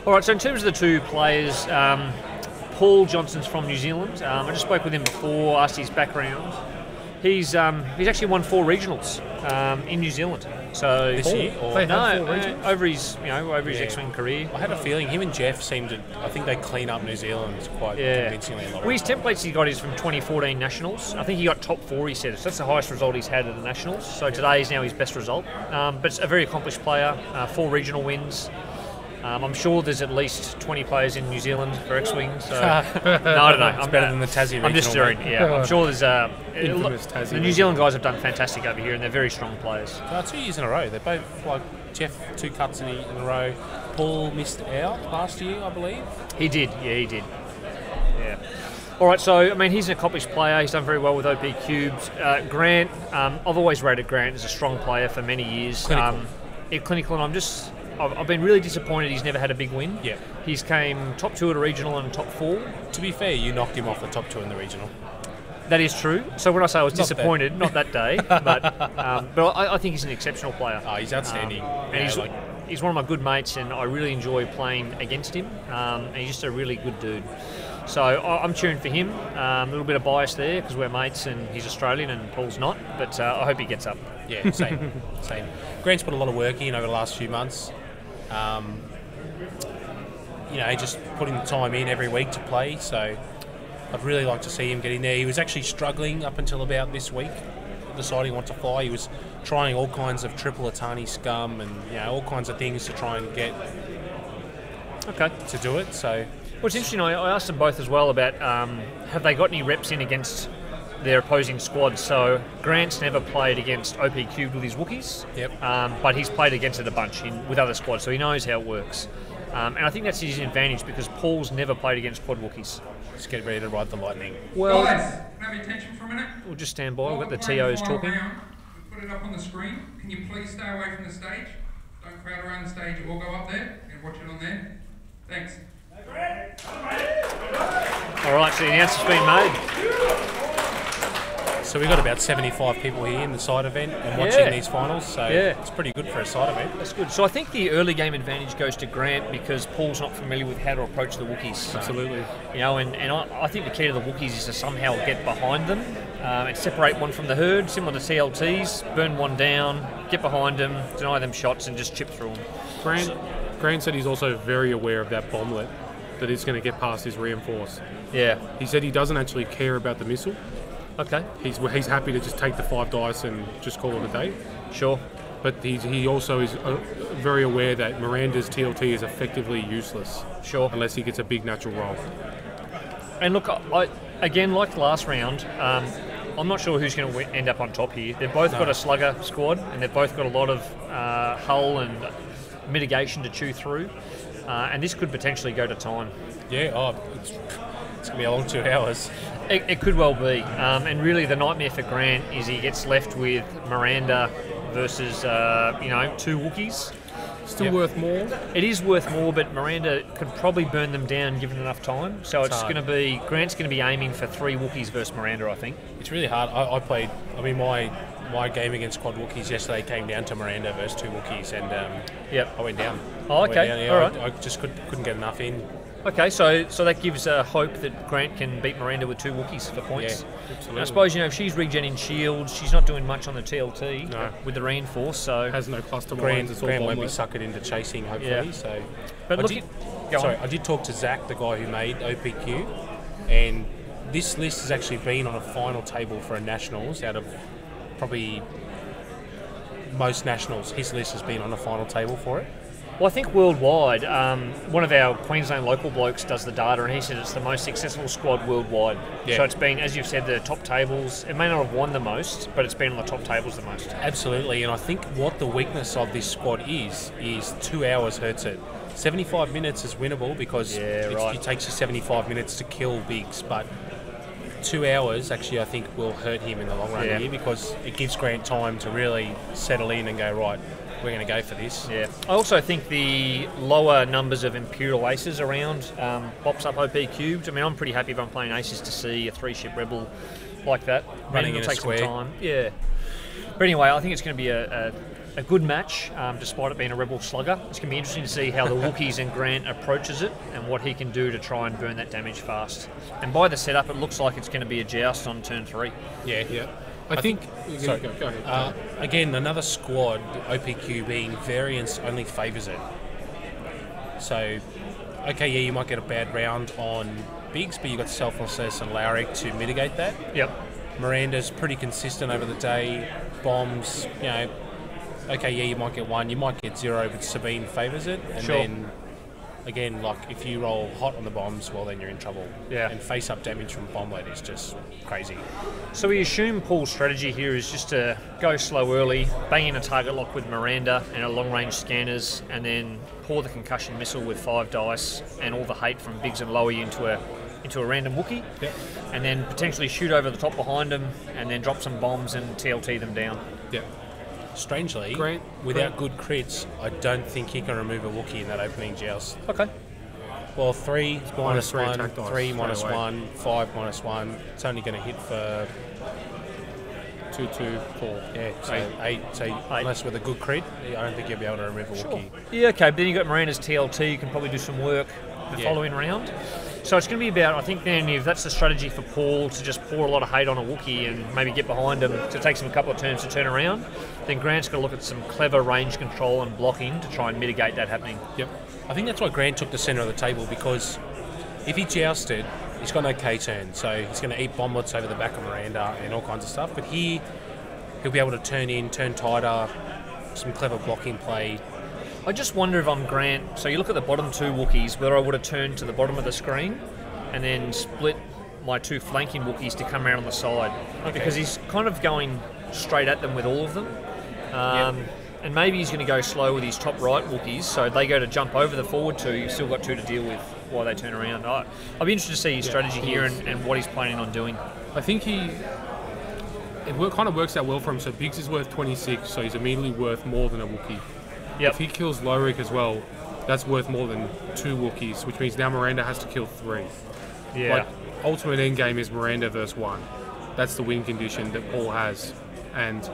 All right, so in terms of the two players, Paul Johnson's from New Zealand. I just spoke with him before, asked his background. He's actually won 4 regionals in New Zealand. So this year, or over his X-Wing career. I had a feeling him and Jeff seemed to. I think they clean up New Zealand quite convincingly. Well, his templates he got is from 2014 Nationals. I think he got top 4. He said so that's the highest result he's had at the Nationals. So today is now his best result. But it's a very accomplished player. 4 regional wins. I'm sure there's at least 20 players in New Zealand for X-Wing. So no, I don't know. It's better than the Tassie regional. I'm just doing, I'm sure there's infamous Tassie. The New Zealand guys have done fantastic over here, and they're very strong players. 2 years in a row. They're both like Jeff 2 cuts in a row. Paul missed out last year, I believe. He did. Yeah, he did. Yeah. All right, so I mean, he's an accomplished player. He's done very well with OP cubes. Grant, I've always rated Grant as a strong player for many years. Clinical, and I've been really disappointed he's never had a big win. Yeah. He's came top 2 at a regional and top 4. To be fair, you knocked him off the top 2 in the regional. That is true. So when I say I was disappointed, not that day, but I think he's an exceptional player. Oh, he's outstanding. And he's one of my good mates, and I really enjoy playing against him. And he's just a really good dude. So I'm cheering for him. A little bit of bias there because we're mates and he's Australian and Paul's not, but I hope he gets up. Yeah, same. Grant's put a lot of work in over the last few months. Just putting the time in every week to play, so I'd really like to see him get in there. He was actually struggling up until about this week, deciding what to fly. He was trying all kinds of triple Atani scum and all kinds of things to try and get to do it. So, well, it's interesting. I asked them both as well about have they got any reps in against their opposing squad. So Grant's never played against OP Cubed with his Wookiees, but he's played against it a bunch with other squads, so he knows how it works. And I think that's his advantage because Paul's never played against quad Wookiees. Let's get ready to ride the lightning. Well, guys, can I have your attention for a minute? We'll just stand by. We've got the TOs talking. We'll put it up on the screen. Can you please stay away from the stage? Don't crowd around the stage or go up there and watch it on there. Thanks. All right, so the announcement's been made. So we've got about 75 people here in the side event and watching these finals, so it's pretty good for a side event. That's good. So I think the early game advantage goes to Grant because Paul's not familiar with how to approach the Wookiees. So, absolutely. And I think the key to the Wookiees is to somehow get behind them and separate one from the herd, similar to TLTs, burn one down, get behind them, deny them shots and just chip through them. Grant said he's also very aware of that bomblet that is going to get past his reinforce. Yeah. He said he doesn't actually care about the missile. Okay. He's happy to just take the 5 dice and just call it a day. Sure. But he also is very aware that Miranda's TLT is effectively useless. Sure. Unless he gets a big natural roll. And look, again, like last round, I'm not sure who's going to end up on top here. They've both got a slugger squad, and they've both got a lot of hull and mitigation to chew through. And this could potentially go to time. Yeah, it's going to be a long 2 hours. It could well be. And really the nightmare for Grant is he gets left with Miranda versus, 2 Wookiees. Still worth more? It is worth more, but Miranda could probably burn them down given enough time. So it's going to be, Grant's going to be aiming for 3 Wookiees versus Miranda, I think. It's really hard. My game against quad Wookiees yesterday came down to Miranda versus 2 Wookiees, and I went down. Oh, okay. All right. I just couldn't get enough in. Okay, so that gives hope that Grant can beat Miranda with 2 Wookiees for points. Yeah, absolutely. And I suppose, if she's regenning shields, she's not doing much on the TLT with the reinforce, so... Has no cluster Grant mines, won't be suckered into chasing, hopefully, so... But I did talk to Zach, the guy who made OPQ, and this list has actually been on a final table for a Nationals out of probably most Nationals. His list has been on a final table for it. Well, I think worldwide, one of our Queensland local blokes does the data, and he said it's the most successful squad worldwide. Yeah. So it's been, as you've said, the top tables. It may not have won the most, but it's been on the top tables the most. Absolutely, and I think what the weakness of this squad is 2 hours hurts it. 75 minutes is winnable because it takes you 75 minutes to kill bigs, but 2 hours actually I think will hurt him in the long run here because it gives Grant time to really settle in and go, right, we're going to go for this. Yeah. I also think the lower numbers of Imperial Aces around bops up OP cubed. I mean, I'm pretty happy if I'm playing Aces to see a 3-ship Rebel like that. Running in a take square. some time. Yeah. But anyway, I think it's going to be a a good match, despite it being a Rebel slugger. It's going to be interesting to see how the Wookiees and Grant approaches it and what he can do to try and burn that damage fast. And by the setup, it looks like it's going to be a joust on turn 3. Yeah. I think. Sorry. Go ahead. Again, another squad, OPQ being variance only favours it. So, okay, yeah, you might get a bad round on Biggs, but you've got Selflessness and Lowrick to mitigate that. Yep. Miranda's pretty consistent over the day. Bombs, okay, yeah, you might get 1, you might get 0, but Sabine favours it. And then, again, like, if you roll hot on the bombs, well, then you're in trouble. Yeah. And face-up damage from bomb load is just crazy. So we assume Paul's strategy here is just to go slow early, bang in a target lock with Miranda and a long-range scanners, and then pour the concussion missile with 5 dice and all the hate from Biggs and Lowy into a random Wookiee, and then potentially shoot over the top behind them, and then drop some bombs and TLT them down. Yeah. Strangely, without good crits, I don't think he can remove a Wookiee in that opening joust. Okay. Well, 3 minus 3 1, attack dice 3 minus straight away. 1, 5 minus 1. It's only going to hit for 2, 2, 4. Yeah, so 8. So unless with a good crit, I don't think you'll be able to remove a Wookiee. Yeah, okay, but then you've got Miranda's TLT, you can probably do some work the following round. So it's going to be about, I think then, if that's the strategy for Paul, to just pour a lot of hate on a Wookiee and maybe get behind him, to take him a couple of turns to turn around, then Grant's got to look at some clever range control and blocking to try and mitigate that happening. Yep. I think that's why Grant took the centre of the table, because if he jousted, he's got no K-turn, so he's going to eat bomblets over the back of Miranda and all kinds of stuff, but here he'll be able to turn in, turn tighter, some clever blocking play. I just wonder if I'm Grant, so you look at the bottom 2 Wookiees, whether I would have turned to the bottom of the screen and then split my 2 flanking Wookiees to come around on the side. Okay. Because he's kind of going straight at them with all of them. And maybe he's going to go slow with his top right Wookiees, so they go to jump over the forward 2, you've still got 2 to deal with while they turn around. I'll be interested to see his strategy here and what he's planning on doing. I think it kind of works out well for him. So Biggs is worth 26, so he's immediately worth more than a Wookiee. Yep. If he kills Lowrick as well, that's worth more than 2 Wookiees, which means now Miranda has to kill 3. Yeah. Like, ultimate endgame is Miranda versus 1. That's the win condition that Paul has. And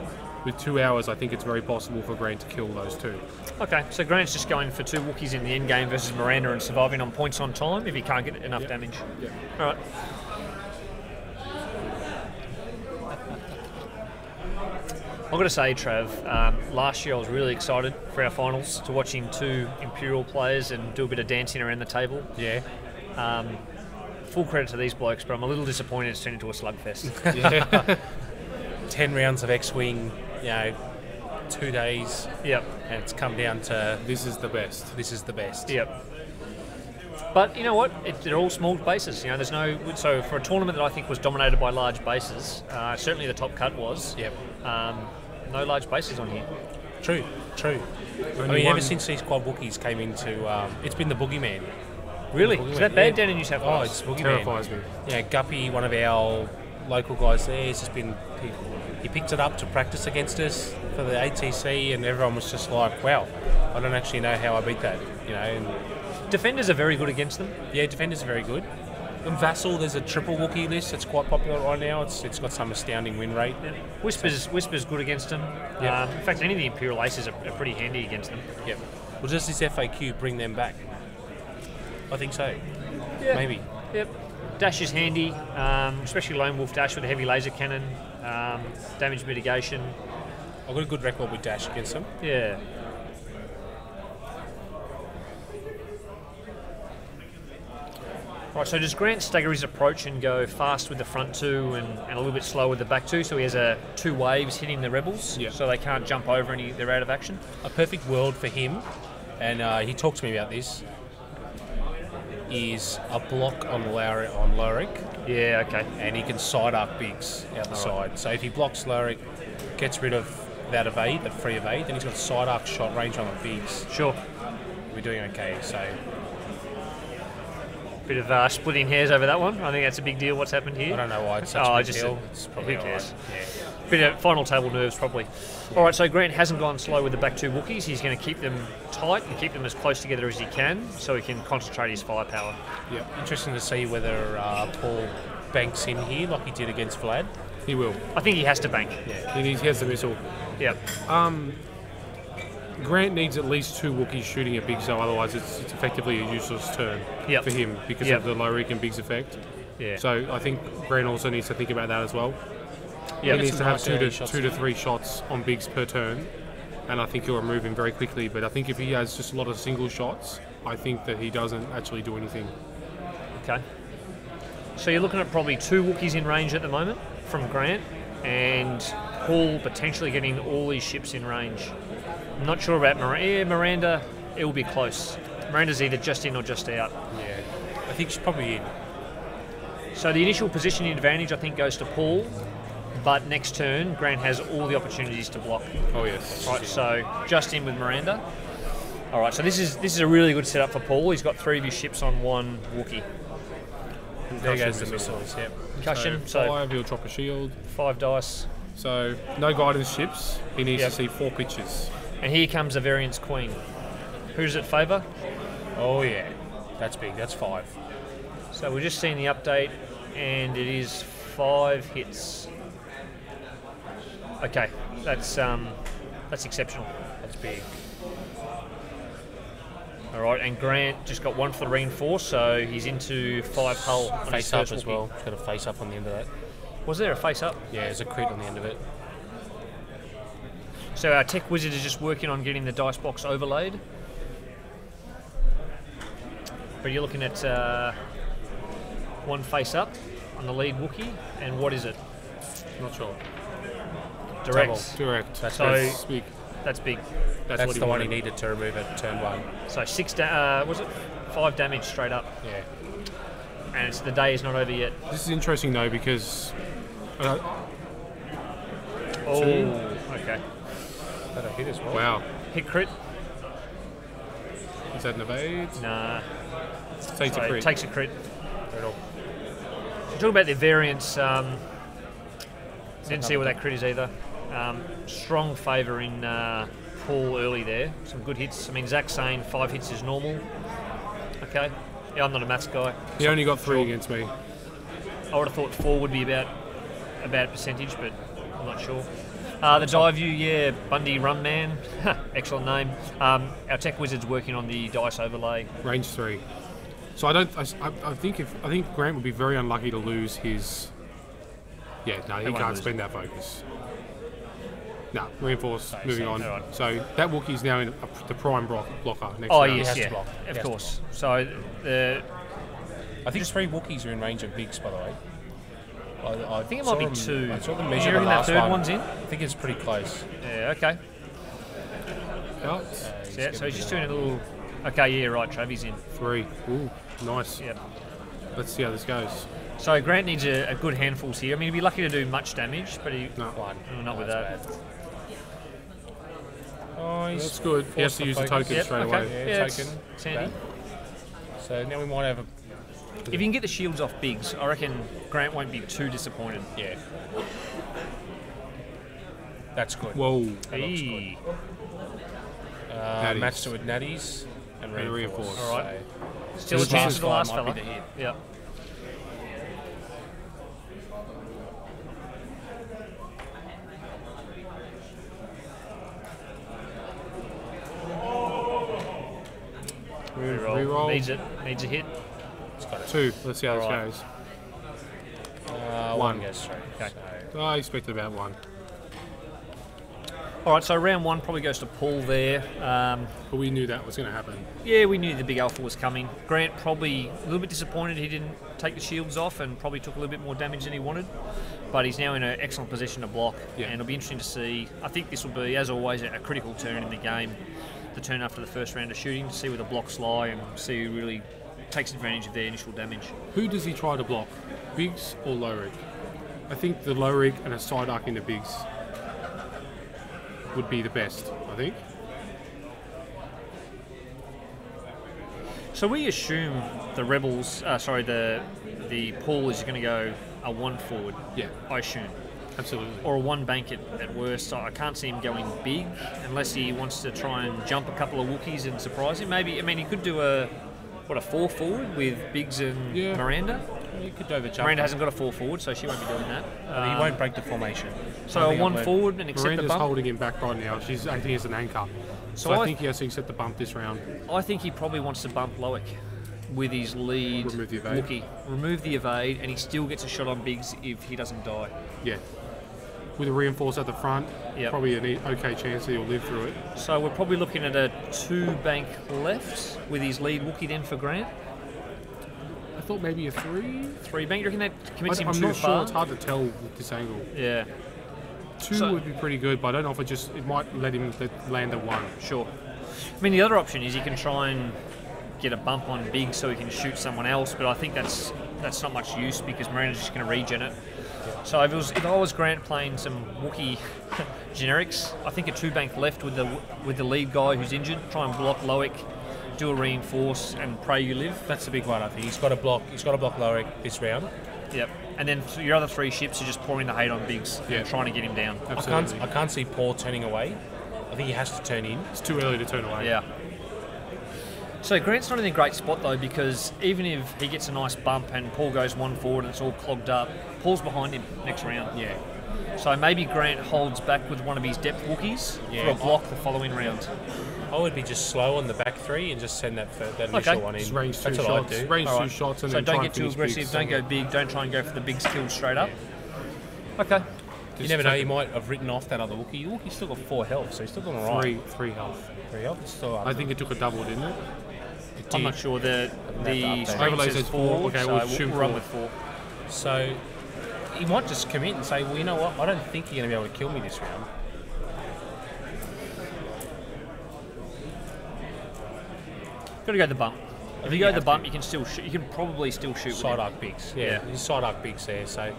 with 2 hours, I think it's very possible for Grant to kill those 2. Okay, so Grant's just going for 2 Wookiees in the end game versus Miranda and surviving on points on time if he can't get enough damage. Yep. All right. I've got to say, Trav, last year I was really excited for our finals to watching 2 Imperial players and do a bit of dancing around the table. Yeah. Full credit to these blokes, but I'm a little disappointed it's turned into a slugfest. 10 rounds of X-Wing, 2 days. Yep. And it's come down to... This is the best. This is the best. Yep. But you know what? They're all small bases. There's no... So for a tournament that I think was dominated by large bases, certainly the top cut was. Yep. No large bases on here. True. Ever since these quad Wookiees came into... it's been the boogeyman. Really? Is that bad down in New South Wales? Oh, it's boogeyman. Terrifies me. Yeah, Guppy, one of our local guys there, has just been... He picked it up to practice against us for the ATC, and everyone was just like, wow, I don't actually know how I beat that. And defenders are very good against them. Yeah, defenders are very good. In Vassal, there's a triple Wookiee list that's quite popular right now. It's got some astounding win rate. Yeah. Whisper's good against them. Yep. In fact, any of the Imperial Aces are pretty handy against them. Yep. Well, does this FAQ bring them back? I think so. Yeah. Maybe. Yep. Dash is handy, especially Lone Wolf Dash with a heavy laser cannon, damage mitigation. I've got a good record with Dash against them. Yeah. Right, so does Grant stagger his approach and go fast with the front 2 and a little bit slow with the back 2, so he has 2 waves hitting the rebels, so they can't jump over any, they're out of action? A perfect world for him, and he talked to me about this, is a block on Lowrick. Yeah, okay. And he can side arc Biggs out the side. So if he blocks Lowrick, gets rid of that evade, that free evade, then he's got a side arc shot range on the Biggs. Sure. We're doing okay, so... Bit of splitting hairs over that one. I think that's a big deal. What's happened here? I don't know why it's such a big deal. It's probably who cares? Yeah. Bit of final table nerves, probably. All right, so Grant hasn't gone slow with the back 2 Wookiees. He's going to keep them tight and keep them as close together as he can, so he can concentrate his firepower. Yeah. Interesting to see whether Paul banks in here like he did against Vlad. He will. I think he has to bank. Yeah. He has the missile. Yep. Grant needs at least 2 Wookiees shooting at Biggs, though, otherwise it's effectively a useless turn for him because of the low rig and Biggs effect. Yeah. So I think Grant also needs to think about that as well. Yeah, he needs to have 2 to 3 shots on Biggs per turn, and I think he'll remove him very quickly. But I think if he has just a lot of single shots, I think that he doesn't actually do anything. Okay. So you're looking at probably 2 Wookiees in range at the moment from Grant, and Paul potentially getting all these ships in range. I'm not sure about Miranda. It will be close. Miranda's either just in or just out. Yeah, I think she's probably in. So the initial positioning advantage, I think, goes to Paul, but next turn, Grant has all the opportunities to block. Oh, yes. Right, so just in with Miranda. All right, so this is a really good setup for Paul. He's got 3 of his ships on 1 Wookiee. There goes the missiles, yep. Concussion, so so 5, he'll drop a shield. 5 dice. So no guidance ships. He needs to see 4 pitches. And here comes a variance queen. Who does it favour? Oh yeah, that's big. That's 5. So we're just seeing the update, and it is 5 hits. Okay, that's exceptional. That's big. All right, and Grant just got 1 for the reinforce, so he's into 5 hull. On Face his up first as Wookiee. well. It's got a face up on the end of that. Was there a face up? Yeah, there's a crit on the end of it. So our tech wizard is just working on getting the dice box overlaid. But you're looking at 1 face up on the lead Wookiee, and what is it? Not sure. Direct. Direct. That's big. That's big. That's what the one he needed to remove at turn 1. So 5 damage straight up, Yeah. and the day is not over yet. This is interesting though because Oh, 2. okay. That a hit as well. Wow. Hit crit? Is that an evade? Nah. Takes a So crit. it takes a crit. Brutal. Talk about the variance. Didn't see what that crit is either. Strong favour in Paul early there. Some good hits. I mean, Zach's saying 5 hits is normal. Okay. Yeah, I'm not a maths guy. He only got 3 against me. I would have thought 4 would be about percentage, but I'm not sure. The dive view, yeah, Bundy Run Man, excellent name. Our tech wizard's working on the dice overlay. Range 3. So I think Grant would be very unlucky to lose his. Yeah, no, he won't can't lose spend that focus. No, reinforce. Moving on. alright. So that Wookiee's now in the prime blocker next Oh round. yes, has to yeah, block. He of has to course. So the I think 3 Wookiees are in range of Biggs, by the way. I think it might be saw 2. I saw them You measure the reckon that last third one. one's in? I think it's pretty close. Yeah, okay. Out. Yeah, so he's just doing a little. Okay, yeah, right. Travis in. 3. Ooh, nice. Yep. Let's see how this goes. So Grant needs a good handfuls here. I mean, he'd be lucky to do much damage, but he No, not with that. Oh, he's that's good. He has to use the token Yep, straight okay. away. Yeah, token. it's handy. So now we might have a. If you can get the shields off Biggs, I reckon Grant won't be too disappointed. Yeah. That's good. Whoa. Hey. Natties. Matched it with Natties and reinforce. reinforce. All right. So Still a this chance of the last might be fella. the hit. Yep. Reroll. Needs it. Needs a hit. It's got 2. Let's see how this Alright. goes. a 1 goes straight. Okay. So I expected about 1. All right, so round 1 probably goes to Paul there. But we knew that was going to happen. Yeah, we knew the big alpha was coming. Grant probably a little bit disappointed he didn't take the shields off and probably took a little bit more damage than he wanted. But he's now in an excellent position to block, Yeah. and it'll be interesting to see. I think this will be, as always, a critical turn in the game. The turn after the first round of shooting to see where the blocks lie and see who really takes advantage of their initial damage. Who does he try to block? Biggs or low rig? I think the low rig and a side arc into Biggs would be the best, I think. So we assume the rebels, the Paul is going to go a 1 forward. Yeah, I assume. absolutely. Or a 1 bank at worst. So I can't see him going big unless he wants to try and jump a couple of Wookiees and surprise him. Maybe, I mean, he could do a 4 forward with Biggs and Yeah. Miranda. You could overjump. Miranda hasn't got a 4 forward, so she won't be doing that. He won't break the formation. So a 1 forward and accept Miranda's the bump. holding him back right now. She's acting as an anchor. So I think he has to accept the bump this round. I think he probably wants to bump Loic with his lead Remove the evade. Wookiee. Remove the evade, and he still gets a shot on Biggs if he doesn't die. Yeah. With a reinforce at the front, Yep. probably an okay chance that he'll live through it. So we're probably looking at a 2 bank left with his lead Wookiee then for Grant. I thought maybe a 3. 3 bank. You reckon that commits him I'm too not far? sure. It's hard to tell with this angle. Yeah, 2 So- would be pretty good, but I don't know if it might let him land a 1. sure. I mean, the other option is he can try and get a bump on Biggs so he can shoot someone else, but I think that's not much use because Miranda's just going to regen it. So if I was Grant playing some Wookiee generics, I think a 2 bank left with the lead guy who's injured, try and block Loic, do a reinforce, and pray you live. That's the big one, I think. He's got to block Loic this round. Yep. And then your other 3 ships are just pouring the hate on Biggs and trying to get him down. Absolutely. I can't see Paul turning away. I think he has to turn in. It's too early to turn away. Yeah. So Grant's not in a great spot though, because even if he gets a nice bump and Paul goes 1 forward and it's all clogged up, Paul's behind him next round. Yeah. So maybe Grant holds back with one of his depth Wookiees for a block the following round. I would be just slow on the back 3 and just send that initial one in. Just range 2 That's what shots. I'd do. Range 2 Alright. shots and So then don't try get and too finish aggressive, Biggs. don't go big, don't try and go for the Biggs kill straight up. Okay. You never know, he might have written off that other Wookiee. The Wookiee's still got 4 health, so he's still doing alright. 3 health. 3 health, it's still up. I think it took a double, didn't it? I'm not sure. The update. screen Overlay says says 4, four. Okay, so we'll shoot we'll run 4. with 4. So he might just commit and say, well, you know what, I don't think you're going to be able to kill me this round. Got to go the bump. If you go the bump, you can still shoot. You can probably still shoot with Side him. arc Biggs. Yeah. His side arc Biggs there, so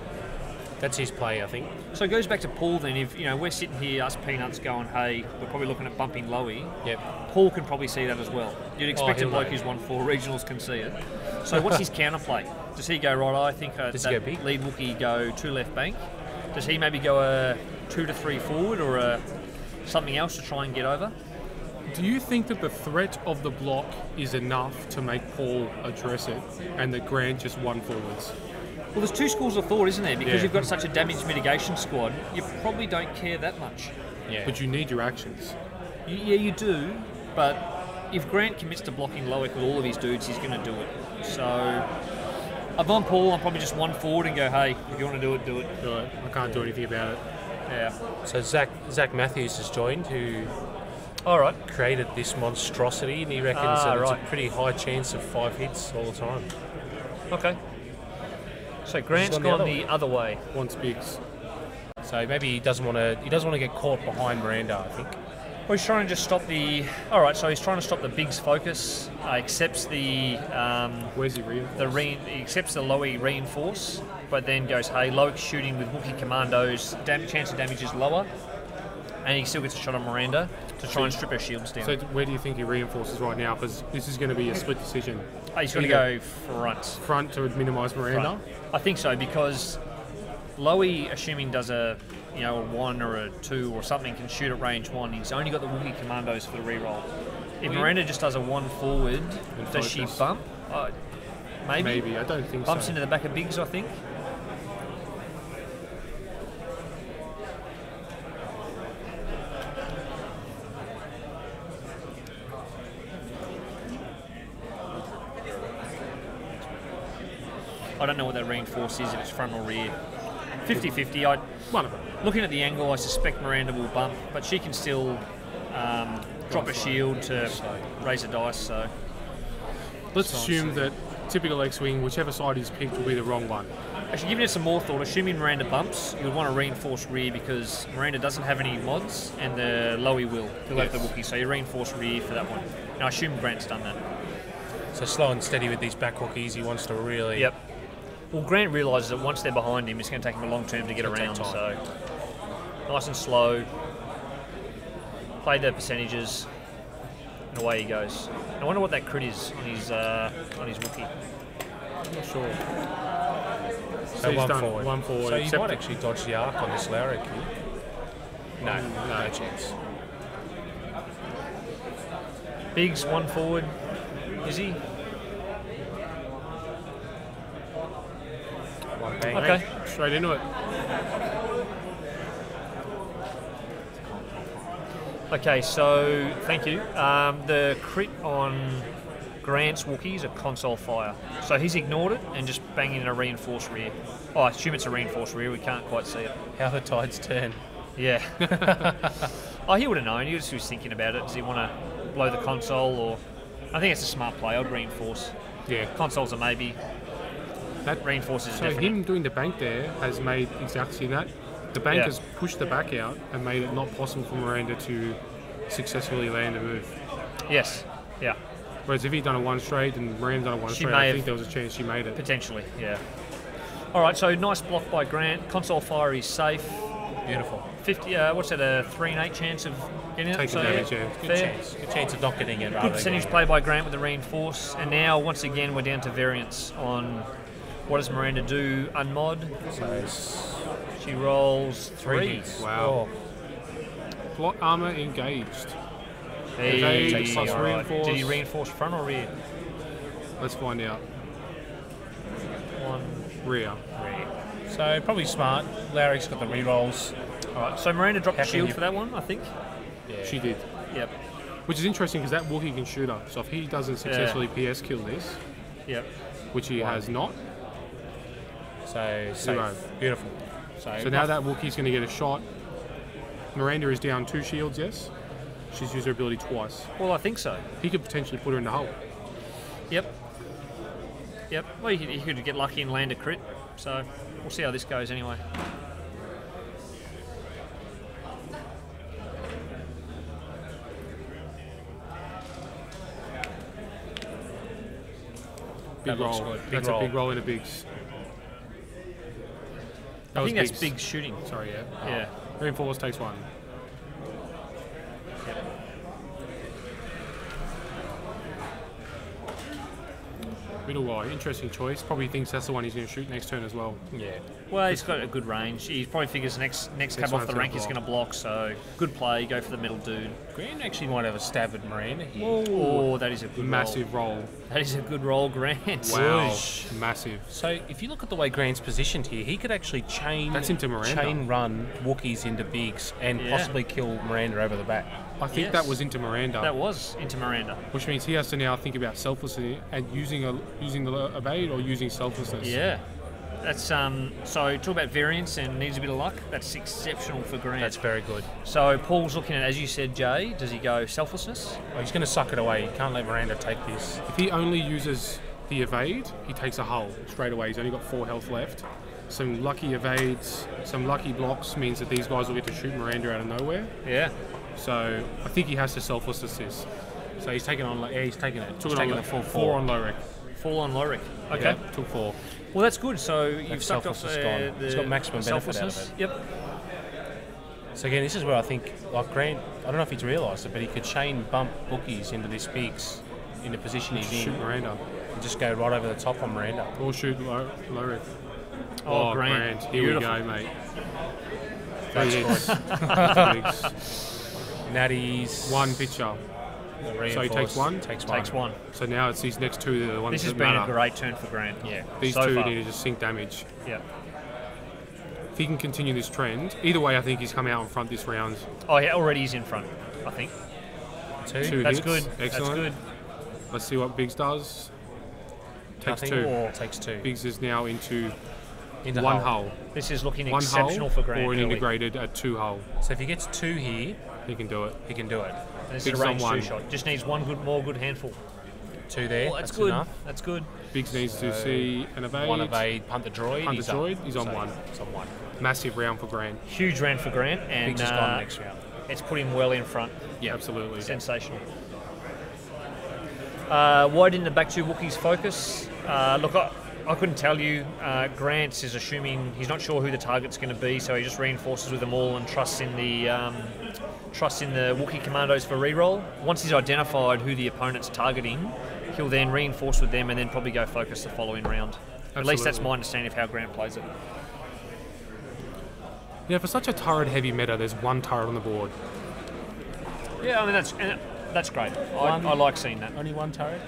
that's his play, I think. So it goes back to Paul then. If we're sitting here, us peanuts, going, hey, we're probably looking at bumping Lowie. Yep. Paul can probably see that as well. You'd expect a he'll bloke know. who's 1-4 regionals can see it. So what's his counterplay? Does he go right? I think Does that he go big? lead Wookiee go 2 left bank. Does he maybe go a 2 to 3 forward or something else to try and get over? Do you think that the threat of the block is enough to make Paul address it and that Grant just 1 forwards? Well, there's 2 schools of thought, isn't there? Because Yeah. you've got such a damage mitigation squad, you probably don't care that much. Yeah. But you need your actions. Yeah, you do, but if Grant commits to blocking Loic with all of his dudes, he's going to do it. So, if I'm Paul, I'm probably just 1 forward and go, hey, if you want to do it, do it. Right. I can't do anything about it. Yeah. So Zach Matthews has joined, who All right. created this monstrosity, and he reckons that it's right. a pretty high chance of 5 hits all the time. Okay. So Grant's gone the gone other the other way. Wants Biggs. So maybe he doesn't want to get caught behind Miranda, I think. Well, he's trying to just stop the. All right. So he's trying to stop the Biggs focus. Accepts the Where's he reinforced? he accepts the Lowie reinforce, but then goes, hey, Loic's shooting with Wookiee commandos. Chance of damage is lower, and he still gets a shot on Miranda to try and strip her shields down. So where do you think he reinforces right now? Because this is going to be a split decision. He's got to go front. Front to minimise Miranda. Front. I think so because Lowie, assuming does a 1 or a 2 or something, can shoot at range 1. He's only got the Wookiee commandos for the reroll. If Miranda just does a 1 forward, does she focus. bump? Maybe. Maybe. I don't think Bumps so. into the back of Biggs, I think. I don't know what that reinforce is, if it's front or rear. 50-50. One of them. Looking at the angle, I suspect Miranda will bump, but she can still drop a shield to raise a dice. So Let's assume that typical X-Wing, whichever side he's picked will be the wrong one. actually, giving it some more thought, assuming Miranda bumps, you would want to reinforce rear because Miranda doesn't have any mods and the Lowie will. He'll have the Wookiee, so you reinforce rear for that one. And I assume Grant's done that. So slow and steady with these back Wookiees. He wants to really. Yep. Well, Grant realises that once they're behind him, it's going to take him a long term to get It'll take around. time. So nice and slow. Play the percentages, and away he goes. I wonder what that crit is on his Wookiee. I'm not sure. So he's one done forward. 1 forward. So you except might actually dodge the arc on this Lowry kill. No chance. Biggs 1 forward. Is he? Bang. Okay. Straight into it. Okay, so thank you. The crit on Grant's Wookiee is a console fire. So he's ignored it and just banging in a reinforced rear. Oh, I assume it's a reinforced rear. We can't quite see it. How the tides turn. Yeah. Oh, he would have known. He was thinking about it. Does he want to blow the console, or I think it's a smart play. I'd reinforce. Yeah. Console's a maybe. That Reinforces So definite. him doing the bank there has made exactly that. The bank Yeah. has pushed the back out and made it not possible for Miranda to successfully land a move. Yes. Yeah. Whereas if he'd done a one straight and Miranda done a one She straight, may I have- think there was a chance she made it. Potentially. Yeah. All right. So nice block by Grant. Console fire is safe. Beautiful. 50. What's that? A 3 in 8 chance of getting it. Taking So, damage, yeah. Good fair. chance. Good chance of not getting it. Good percentage play by Grant with the reinforce. And now once again we're down to variance on what does Miranda do unmod. She rolls 3. hits. Wow. Plot armor engaged. Hey, Evade plus all right. reinforce. Did he reinforce front or rear? Let's find out. 1 Rear. rear. So probably smart. Larry's got the rerolls. All right. So Miranda dropped How the can shield you- for that one, I think. Yeah. She did. Yep. Which is interesting because that Wookiee can shoot her. So if he doesn't successfully PS kill this, Yep. which he has not, So safe. Zero. Beautiful. so now that Wookiee's going to get a shot. Miranda is down 2 shields, yes? She's used her ability twice. Well, I think so. He could potentially put her in the hull. Yep. Yep. Well, he could get lucky and land a crit. So we'll see how this goes anyway. Big That looks roll. good. Big That's roll. a big roll in a bigs. I think that's Biggs. big shooting. Sorry, yeah. Yeah. Reinforce takes 1. Middle wide, interesting choice. Probably thinks that's the one he's going to shoot next turn as well. Yeah. Well, he's got a good range. He probably figures next cab off one's the gonna rank is block. going to block. So good play. Go for the middle dude. Grant actually might have a stab at Miranda here. Oh, that is a good Massive roll. roll. That is a good roll, Grant. Wow. Whoosh. Massive. So if you look at the way Grant's positioned here, he could actually chain That's into Miranda. chain run Wookiees into bigs and Yeah. possibly kill Miranda over the back. I think Yes. that was into Miranda. That was into Miranda. Which means he has to now think about selflessly and using the evade or using selflessness. Yeah. That's so talk about variance and needs a bit of luck. That's exceptional for Grant. That's very good. So Paul's looking at, as you said, Jay. Does he go selflessness? Oh, he's going to suck it away. He can't let Miranda take this. If he only uses the evade, he takes a hull straight away. He's only got 4 health left. Some lucky evades, some lucky blocks means that these guys will get to shoot Miranda out of nowhere. Yeah. So I think he has to selflessness this. So he's taking on. Yeah, he's taking it. Took He's it on taking the a full 4 on low rec. Full on Lorik. Okay. Yeah, took 4. Well, that's good. So you've That sucked off selflessness gone. He's got maximum benefit out of selflessness. it. Yep. So again, this is where I think, like Grant, I don't know if he's realised it, but he could chain bump Wookiees into this bigs in the position he's Shoot in Miranda. and just go right over the top on Miranda. Or shoot low rec. Oh, Grant. Here Beautiful. we go, mate. That's 3 hits. Natties. 1 picture. So he takes 1? Takes 1. Takes 1. So now it's these next 2 that are the ones This has that been matter. a great turn for Grant. Yeah. These so 2 far. need to just sink damage. Yeah. If he can continue this trend, either way, I think he's come out in front this round. Oh, yeah, already he's in front, I think. 2 That's hits. good. Excellent. That's good. Let's see what Biggs does. Takes Nothing 2. or takes 2. Biggs is now into Into 1 hull. hull. This is looking 1 exceptional hull for Grant. or an early. integrated at 2 hull. So if he gets 2 here, He can do it. he can do it. And this Biggs is a on range 1. 2 shot. Just needs one more good handful. 2 there. Oh, that's that's good. enough. That's good. Biggs needs to see an evade. 1 evade, punt the droid. Punt the he's up. droid, he's on So 1. He's on 1. Massive round for Grant. Huge round for Grant, and Biggs is gone next round. it's put him well in front. Yeah, absolutely. Sensational. Why didn't the back 2 Wookiees focus? Look, I couldn't tell you. Grant is assuming he's not sure who the target's going to be, so he just reinforces with them all and trusts in the Wookiee commandos for reroll. Once he's identified who the opponent's targeting, he'll then reinforce with them and then probably go focus the following round. At least that's Absolutely. my understanding of how Grant plays it. Yeah, for such a turret-heavy meta, there's 1 turret on the board. Yeah, I mean that's great. I like seeing that. Only 1 turret?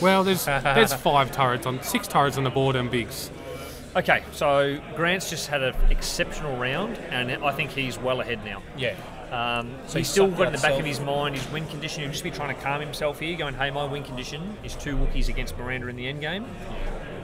Well, there's 5 turrets on 6 turrets on the board and Biggs. Okay, so Grant's just had an exceptional round, and I think he's well ahead now. Yeah. So he's still got in the back of his mind his win condition. He'll just be trying to calm himself here, going, hey, my win condition is 2 Wookiees against Miranda in the end game.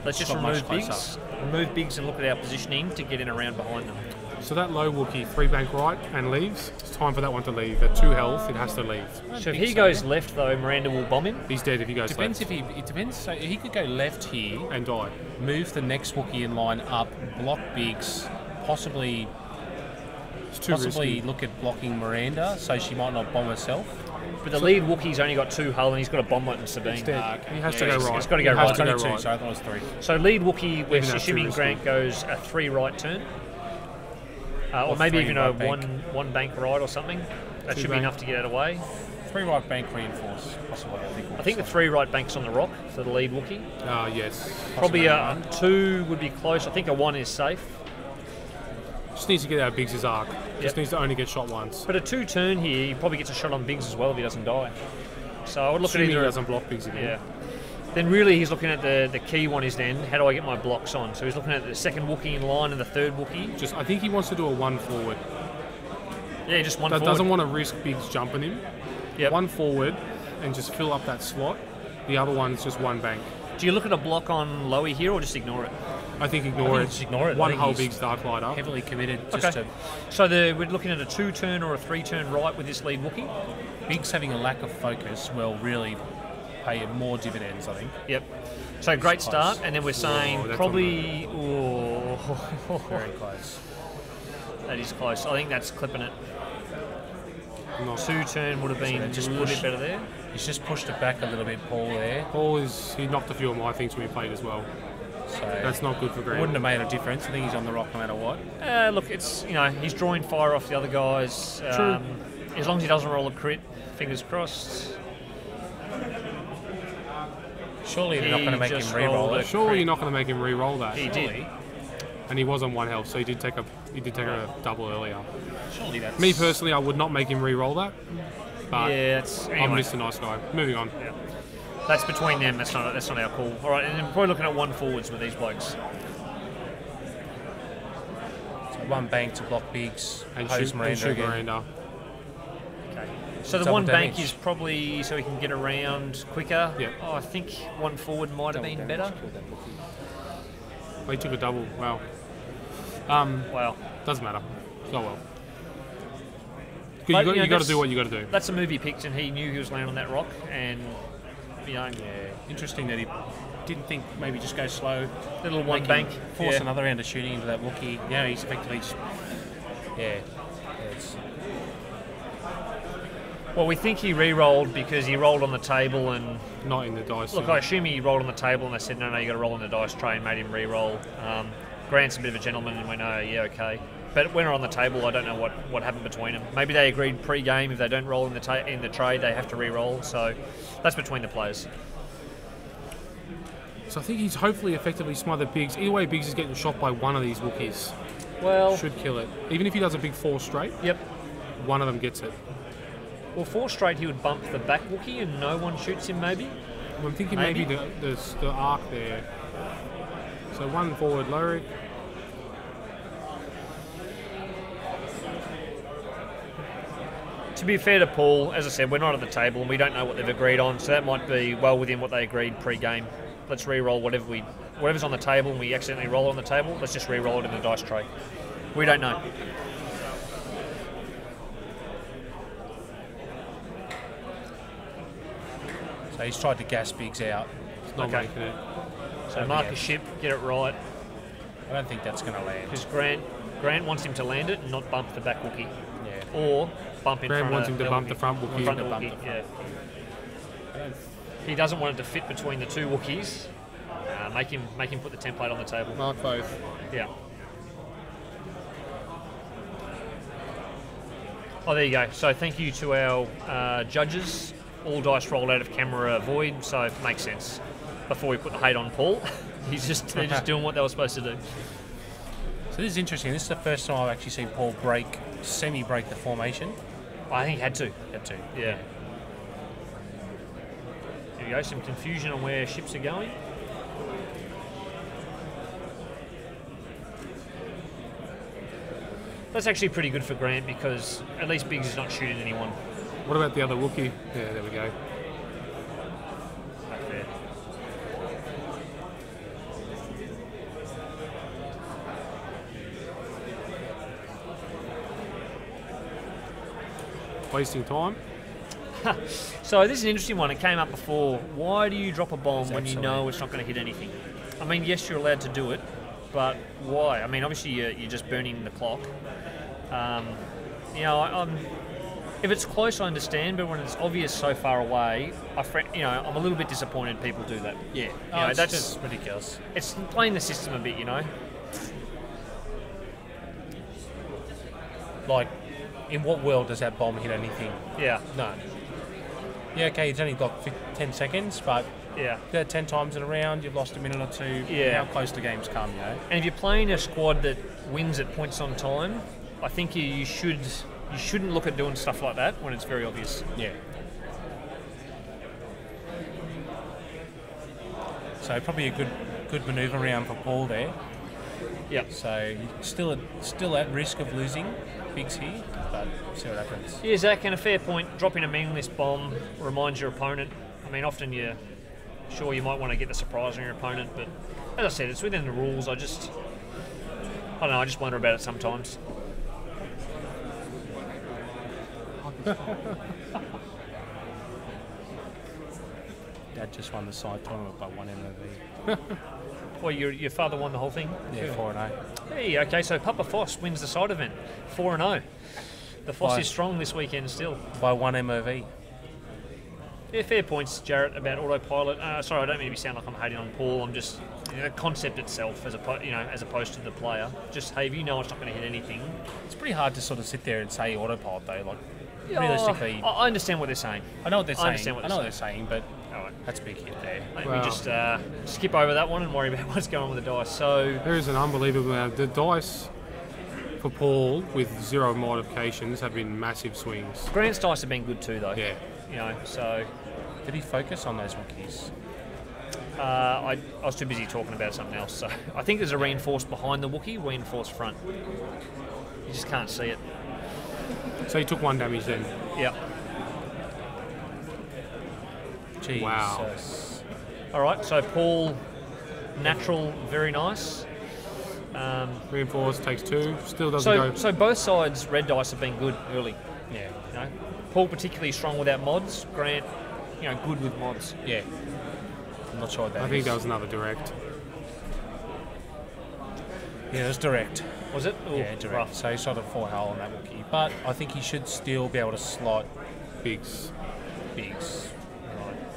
Let's just remove Biggs and look at our positioning to get in around behind them. So that low Wookiee, 3 bank right and leaves. It's time for that one to leave. At 2 health, it has to leave. So if he goes left, though, Miranda will bomb him. He's dead if he goes Depends left. it depends. So he could go left here And die. move the next Wookiee in line up, block Biggs, possibly It's too risky. look at blocking Miranda, so she might not bomb herself. But the lead Wookiee's only got 2 hull, and he's got a bomb it and Sabine. He's dead. He has to Yeah, go he's- right. he's gotta go He has right. to go Only 2, right. so I thought it was 3. So lead Wookiee, we're that's too assuming risky. Grant goes a 3 right turn. Or Or maybe 3 even a right bank. one bank right or something. That 2 should be bank. enough to get out of the way. 3 right bank reinforce, possibly. I think the 3 right banks on the rock for the lead Wookiee. Yes. Probably a 2 would be close. I think a 1 is safe. Just needs to get out of Biggs' arc. Yep. Just needs to only get shot once. But a 2 turn here, he probably gets a shot on Biggs as well if he doesn't die. So I would look Assuming at he either. doesn't block Biggs again. Yeah. Then really he's looking at the key one is then, how do I get my blocks on? So he's looking at the second Wookiee in line and the third Wookiee. I think he wants to do a 1 forward. Yeah, just one That forward. doesn't want to risk Biggs jumping him. Yep. 1 forward and just fill up that slot. The other one's just 1 bank. Do you look at a block on Lowy here or just ignore it? I think ignore it. just ignore it. I 1 think whole he's Biggs Darklighter. heavily committed just Okay. to So we're looking at a 2 turn or a 3 turn right with this lead Wookiee? Biggs having a lack of focus will really pay more dividends, I think. Yep. So great close. start, and then we're saying that's probably... Very close. That is close. I think that's clipping it. Not- 2 turn would have been just a little push- bit better there. He's just pushed it back a little bit, Paul, there. He knocked a few of my things when he played as well. So That's not good for it Grant. wouldn't have made a difference. I think he's on the rock no matter what. Look, it's he's drawing fire off the other guys. True. As long as he doesn't roll a crit, fingers crossed. Surely they're not going to make him just re-roll rolled it. a Surely you're not going to make him re-roll that. He did. And he was on 1 health, so he did take a double earlier. Surely that's... Me personally, I would not make him re-roll that. But Yeah, it's I'm anyway. just a nice guy. Moving on. That's between them. That's not our call. All right, and then we're probably looking at 1 forwards with these blokes. So 1 bank to block Biggs, And hose shoot, Miranda and shoot again. Miranda. So the Double 1 bank damage. is probably so he can get around quicker. Yep. Oh, I think 1 forward might have been better. Oh, he took a double. Wow. Wow. Doesn't matter. Oh well. But, You got to that's- do what you got to do. That's a movie picked, and he knew he was laying on that rock, and Interesting that he didn't think maybe just go slow. little 1 make bank. him Force Yeah. another round of shooting into that Wookiee. Yeah, he's effectively just... Yeah. It's, Well, we think he re-rolled because he rolled on the table, and Not in the dice. look, I assume he rolled on the table, and they said, no, you got to roll on the dice tray, and made him re-roll. Grant's a bit of a gentleman, and went, oh, yeah, okay. But when they're on the table, I don't know what happened between them. Maybe they agreed pre-game if they don't roll in the tray, they have to re-roll. So that's between the players. So I think he's hopefully effectively smothered Biggs. Either way, Biggs is getting shot by one of these Wookiees. Well, Should kill it. Even if he does a big 4 straight, yep. one of them gets it. Well, 4 straight, he would bump the back Wookiee, and no one shoots him. Maybe. I'm thinking Maybe. maybe the arc there. So 1 forward, Lorik. To be fair to Paul, as I said, we're not at the table, and we don't know what they've agreed on. So that might be well within what they agreed pre-game. Let's re-roll whatever's on the table, and we accidentally roll on the table. Let's just re-roll it in the dice tray. We don't know. so he's tried to gas Biggs out. It's not Okay. making it. So mark a ship, get it right, I don't think that's going to land. because Grant wants him to land it and not bump the back Wookiee, Yeah. or bump in Grant front wants of him to the bump the front Wookiee. Front of Bump Wookiee, the yeah. He doesn't want it to fit between the 2 Wookiees. Make him put the template on the table. Mark both. Yeah. Oh, there you go. So thank you to our judges. All dice rolled out of camera void, so it makes sense. Before we put the hate on Paul, they're just doing what they were supposed to do. So this is interesting. This is the first time I've actually seen Paul semi-break the formation. I think he had to. Had to. Yeah. There you go. Some confusion on where ships are going. That's actually pretty good for Grant because at least Biggs is not shooting anyone. What about the other Wookiee? Yeah, there we go. Not fair. Wasting time. So this is an interesting one. It came up before. Why do you drop a bomb when you know it's not going to hit anything? I mean, yes, you're allowed to do it, but why? I mean, obviously you're just burning the clock. You know, if it's close, I understand, but when it's obvious so far away, I'm a little bit disappointed people do that. Yeah, you know, that's just ridiculous. It's playing the system a bit, you know. Like, in what world does that bomb hit anything? Yeah. No. Yeah, okay, it's only got 10 seconds, but yeah, 10 times in a round, you've lost a minute or two. Yeah. How close the games come, you know? And if you're playing a squad that wins at points on time, I think you shouldn't look at doing stuff like that when it's very obvious. Yeah. So probably a good manoeuvre round for Paul there. Yeah. So still at risk of losing Biggs here, but see what happens. Yeah, Zach, and a fair point. Dropping a meaningless bomb reminds your opponent. I mean, often you might want to get the surprise on your opponent, but as I said, it's within the rules. I don't know. I just wonder about it sometimes. Dad just won the side tournament by 1 MOV. Well, your father won the whole thing? Yeah, 4-0. Hey, okay, so Papa Foss wins the side event, 4-0. The Foss is strong this weekend still. By 1 MOV. Yeah, fair points, Jarrett, about autopilot. Sorry, I don't mean to sound like I'm hating on Paul. I'm just the concept itself, as opposed to the player. Just hey, if you know it's not going to hit anything. It's pretty hard to sort of sit there and say autopilot though. Like realistically, I understand what they're saying. I know what they're saying. I know what they're saying, but that's a big hit there. Let me just skip over that one and worry about what's going on with the dice. So there is an unbelievable amount. The dice for Paul with 0 modifications have been massive swings. Grant's dice have been good too, though. Yeah. You know, so did he focus on those Wookiees? I was too busy talking about something else. So I think there's a reinforced behind the Wookiee, reinforced front. You just can't see it. So he took 1 damage then. Yeah. Jesus. Wow. All right, so Paul, natural, very nice. Reinforced takes 2, still doesn't go. So both sides, red dice have been good early. Yeah. You know, Paul particularly strong without mods. Grant, good with mods. Yeah. I'm not sure what that I think that was another direct. Yeah, it was direct. Was it? Ooh, yeah, direct. Rough. So he shot a 4-hole on that Wookiee. But I think he should still be able to slot Biggs.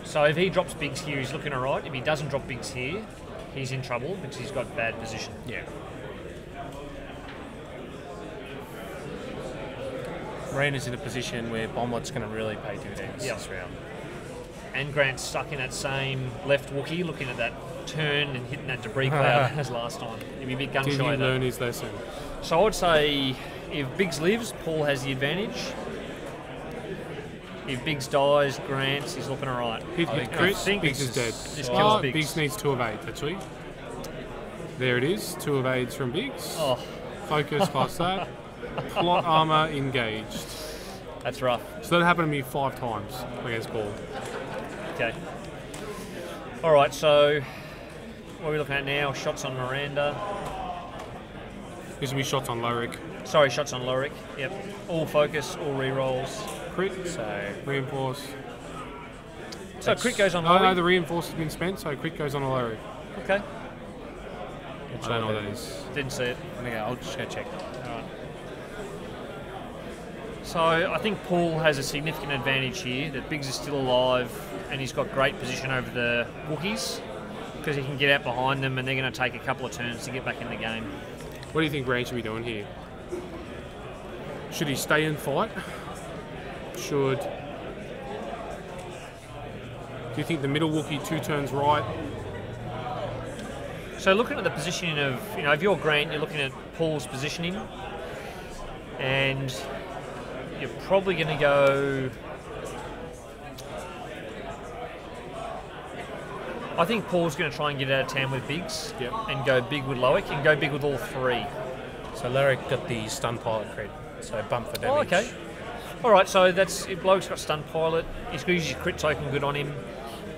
So if he drops Biggs here, he's looking all right. If he doesn't drop Biggs here, he's in trouble because he's got bad position. Yeah. Miranda's in a position where Bomlet's going to really pay dividends this round. And Grant's stuck in that same left Wookiee, looking at that turn and hitting that debris cloud as last time. He'd be a bit gun shy. Did he learn his lesson? So I would say if Biggs lives, Paul has the advantage. If Biggs dies, Grant's he's looking all right. Hit crit, Biggs is dead. This kills Biggs. Biggs needs 2 of 8, actually. There it is, 2 of 8s from Biggs. Oh. Focus past that. Plot armor engaged. That's rough. So that happened to me 5 times against Paul. Okay. All right, so what are we looking at now? Shots on Miranda. This will be shots on Lorik. Sorry, shots on Lorik. Yep. All focus, all re-rolls. Crit, so reinforce. So crit goes on Lorik. Lorik? No, the reinforce has been spent, so crit goes on a Lorik. Okay. I don't know what that is. Didn't see it. I'll just go check. All right. So I think Paul has a significant advantage here, that Biggs is still alive and he's got great position over the Wookiees because he can get out behind them and they're going to take a couple of turns to get back in the game. What do you think Grant should be doing here? Should he stay and fight? Do you think the middle Wookiee 2 turns right? So looking at the positioning of, if you're Grant, you're looking at Paul's positioning and you're probably going to go... I think Paul's going to try and get out of town with Biggs and go big with Loic and go big with all 3. So Larrick got the stun pilot crit, so bump for damage. Oh, okay. All right, so that's if Bloke's got stun pilot. He's got his crit token good on him.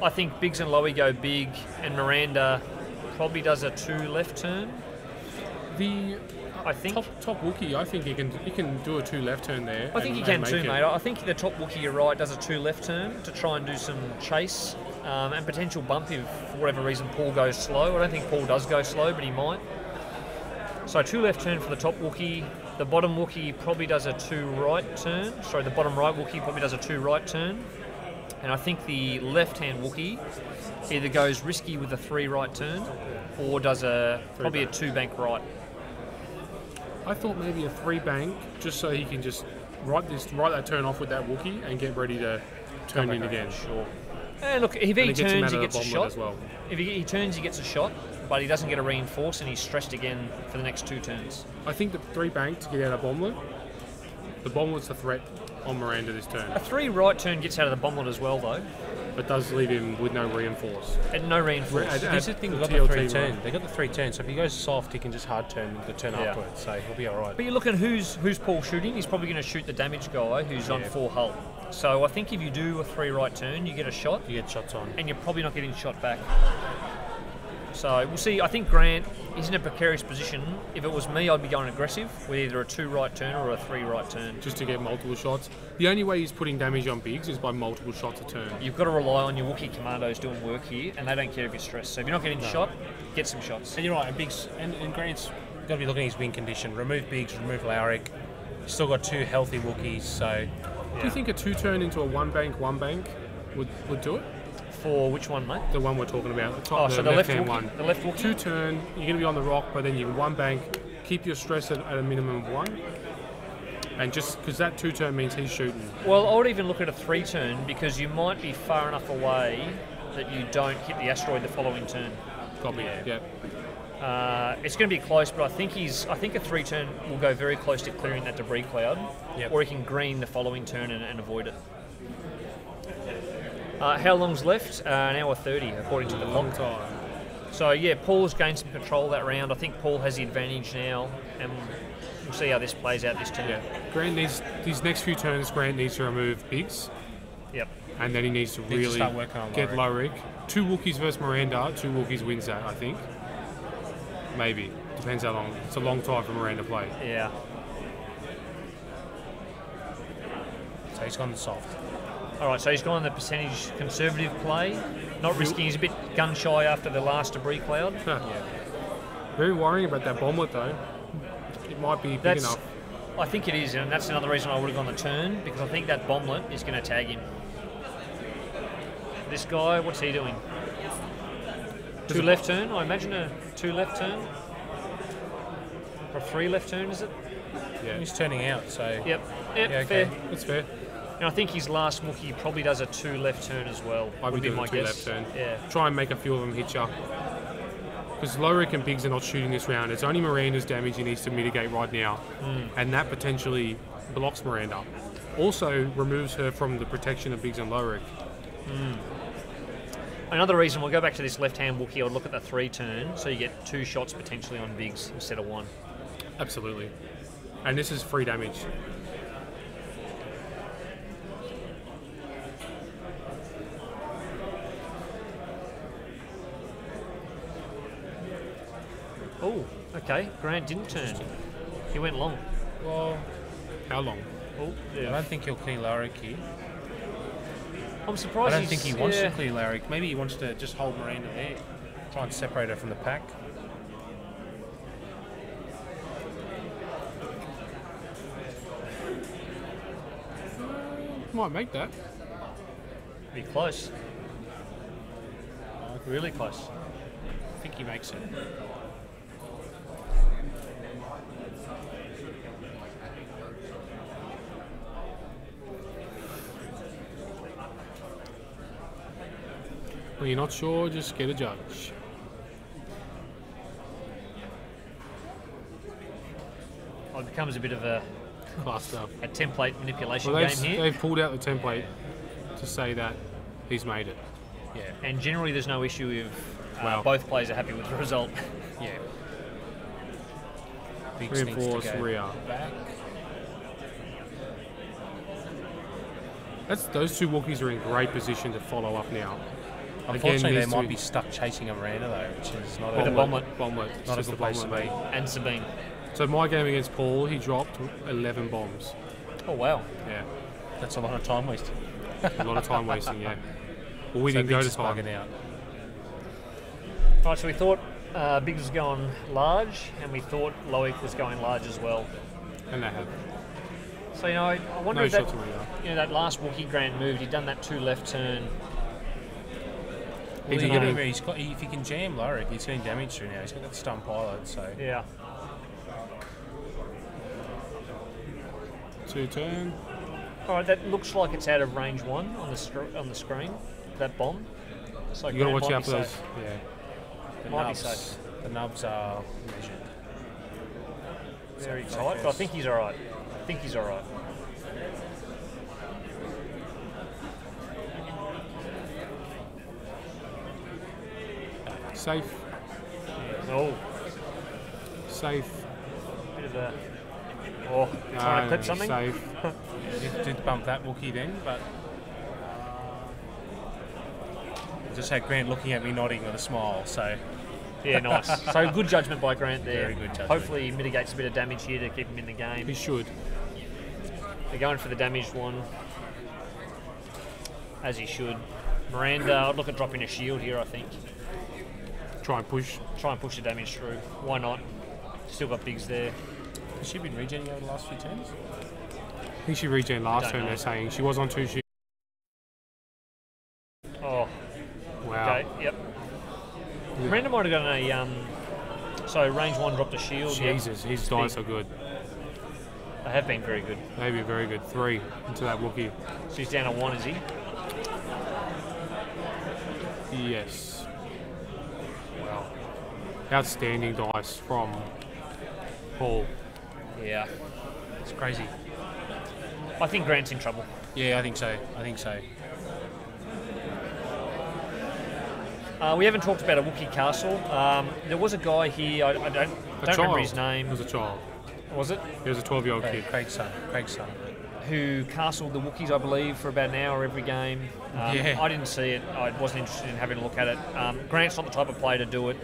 I think Biggs and Lowy go big, and Miranda probably does a 2 left turn. I think top Wookiee, I think he can do a 2 left turn there. I think he can too, mate. I think the top Wookiee, you're right, does a 2 left turn to try and do some chase and potential bump if, for whatever reason, Paul goes slow. I don't think Paul does go slow, but he might. So 2 left turn for the top Wookiee. The bottom Wookiee probably does a 2 right turn. Sorry, the bottom right Wookiee probably does a 2 right turn. And I think the left-hand Wookiee either goes risky with a 3 right turn or does probably a 2 bank right. I thought maybe a 3 bank, just so he can just write that turn off with that Wookiee and get ready to turn in again. Sure. And look, if he turns, he gets a shot. As well. If he turns, he gets a shot, but he doesn't get a reinforce, and he's stressed again for the next 2 turns. I think the 3 bank to get out of Bomblet. The Bomblet's the threat on Miranda this turn. A 3 right turn gets out of the Bomblet as well, though. But does leave him with no reinforce. And no reinforce. This is the thing, they've got the 3 turn. They got the 3 turns, so if he goes soft, he can just hard turn the turn afterwards, so he'll be alright. But you look at who's Paul shooting, he's probably going to shoot the damage guy who's on 4 hull. So I think if you do a 3 right turn, you get a shot. You get shots on. And you're probably not getting shot back. So we'll see. I think Grant is in a precarious position. If it was me, I'd be going aggressive with either a 2 right turn or a 3 right turn. Just to get multiple shots. The only way he's putting damage on Biggs is by multiple shots a turn. You've got to rely on your Wookiee commandos doing work here, and they don't care if you're stressed. So if you're not getting shot, get some shots. And you're right, and Biggs and Grant's got to be looking at his win condition. Remove Biggs, remove Larrick. Still got 2 healthy Wookiees, so... Do you think a 2 turn into a 1 bank would do it? For which one, mate? The one we're talking about. The top, so the left-hand one. The left Wookiee? 2 turn, you're going to be on the rock, but then you can 1 bank, keep your stress at a minimum of 1. And just because that 2 turn means he's shooting. Well, I would even look at a 3 turn because you might be far enough away that you don't hit the asteroid the following turn. Copy. Yeah. It's going to be close, but I think a 3 turn will go very close to clearing that debris cloud, or he can green the following turn and avoid it. How long's left? An hour 30, according to the clock. Long time. So yeah, Paul's gained some control that round. I think Paul has the advantage now, and we'll see how this plays out this turn. Yeah. Grant needs these next few turns. Grant needs to remove Biggs. Yep. And then he needs to really start working on get Lowick. 2 Wookiees versus Miranda. 2 Wookiees wins that, I think. Maybe. Depends how long. It's a long time for Miranda to play. Yeah. So he's gone soft. All right, so he's gone the percentage conservative play, not risking. He's a bit gun shy after the last debris cloud. Very worrying about that Bomblet though. It might be big enough. I think it is, and that's another reason I would have gone the turn, because I think that Bomblet is going to tag him. This guy, what's he doing? 2 left turn? I imagine a 2 left turn. Or a 3 left turn, is it? Yeah. He's turning out, so... Yep, yeah, okay. Fair. That's fair. And I think his last Wookiee probably does a 2 left turn as well. I would do my a 2 guess. left turn. Yeah. Try and make a few of them hit you. Because Lowick and Biggs are not shooting this round. It's only Miranda's damage he needs to mitigate right now. And that potentially blocks Miranda. Also removes her from the protection of Biggs and Lowick. Another reason, we'll go back to this left-hand Wookiee, I would look at the 3 turn, so you get 2 shots potentially on Biggs instead of 1. Absolutely. And this is free damage. Oh, okay. Grant didn't turn. He went long. Well, how long? Oh, yeah. I don't think he'll clear Larrick here. I'm surprised. I don't think he wants to clear Larrick. Maybe he wants to just hold Miranda there, try and separate her from the pack. Might make that. Be close. Really close. I think he makes it. When you're not sure, just get a judge. Well, it becomes a bit of a template manipulation game here. They've pulled out the template to say that he's made it. Yeah, and generally there's no issue if both players are happy with the result. Yeah. Biggs needs to Reinforce go rear. back. Those two Wookiees are in great position to follow up now. Unfortunately, they might be stuck chasing a Miranda though, which is not With a bomber. Bomblet. not a good place to be. And Sabine. So my game against Paul, he dropped 11 bombs. Oh, wow. Yeah. That's a lot of time wasted. A lot of time wasting, yeah. Well, we So didn't go Biggs to is time. bugging out. Right, so we thought Biggs was going large, and we thought Loic was going large as well. And they have. So, you know, I wonder No if that, shots around. you know, that last Wookiee Grant moved, he'd done that 2 left turn. He Well, did you get know, a- if he can jam Lorik, he's getting damage through now. He's got that stun pilot, so Yeah. 2 turn. All right, that looks like it's out of range 1 on the screen, that bomb. So You got to Grant watch might out be for those. safe. Yeah. the Might be nubs, safe. the nubs are measured. Very tight, but I think he's all right. Safe. Oh, Safe. bit of a... Oh, trying to clip No, something? Safe. Did bump that Wookiee then, but just had Grant looking at me nodding with a smile, so Yeah, nice. So good judgment by Grant there. Very good judgment. Hopefully he mitigates a bit of damage here to keep him in the He game. should. They're going for the damaged one, as he should. Miranda, I'd look at dropping a shield here, I think. Try and push. Try and push the damage through. Why not? Still got Biggs there. has she been regenerating over the last few turns? I think she regen last Don't turn, know. they're saying. She was on 2 shields. Oh, Wow. okay, yep. Miranda might have gotten a, so range 1 dropped a shield. yep. Jesus, his dice are good. They have been very good. Maybe very good. 3 into that Wookiee. So he's down to 1, is he? Yes. Wow. Outstanding dice from Paul. Yeah. It's crazy. I think Grant's in trouble. Yeah, I think so. We haven't talked about a Wookiee castle. There was a guy here, I don't remember his name. It was a child. Was it? He was a 12-year-old kid. Craig's son. Who castled the Wookiees, I believe, for about an hour every game. Yeah. I didn't see it. I wasn't interested in having a look at it. Grant's not the type of player to do it.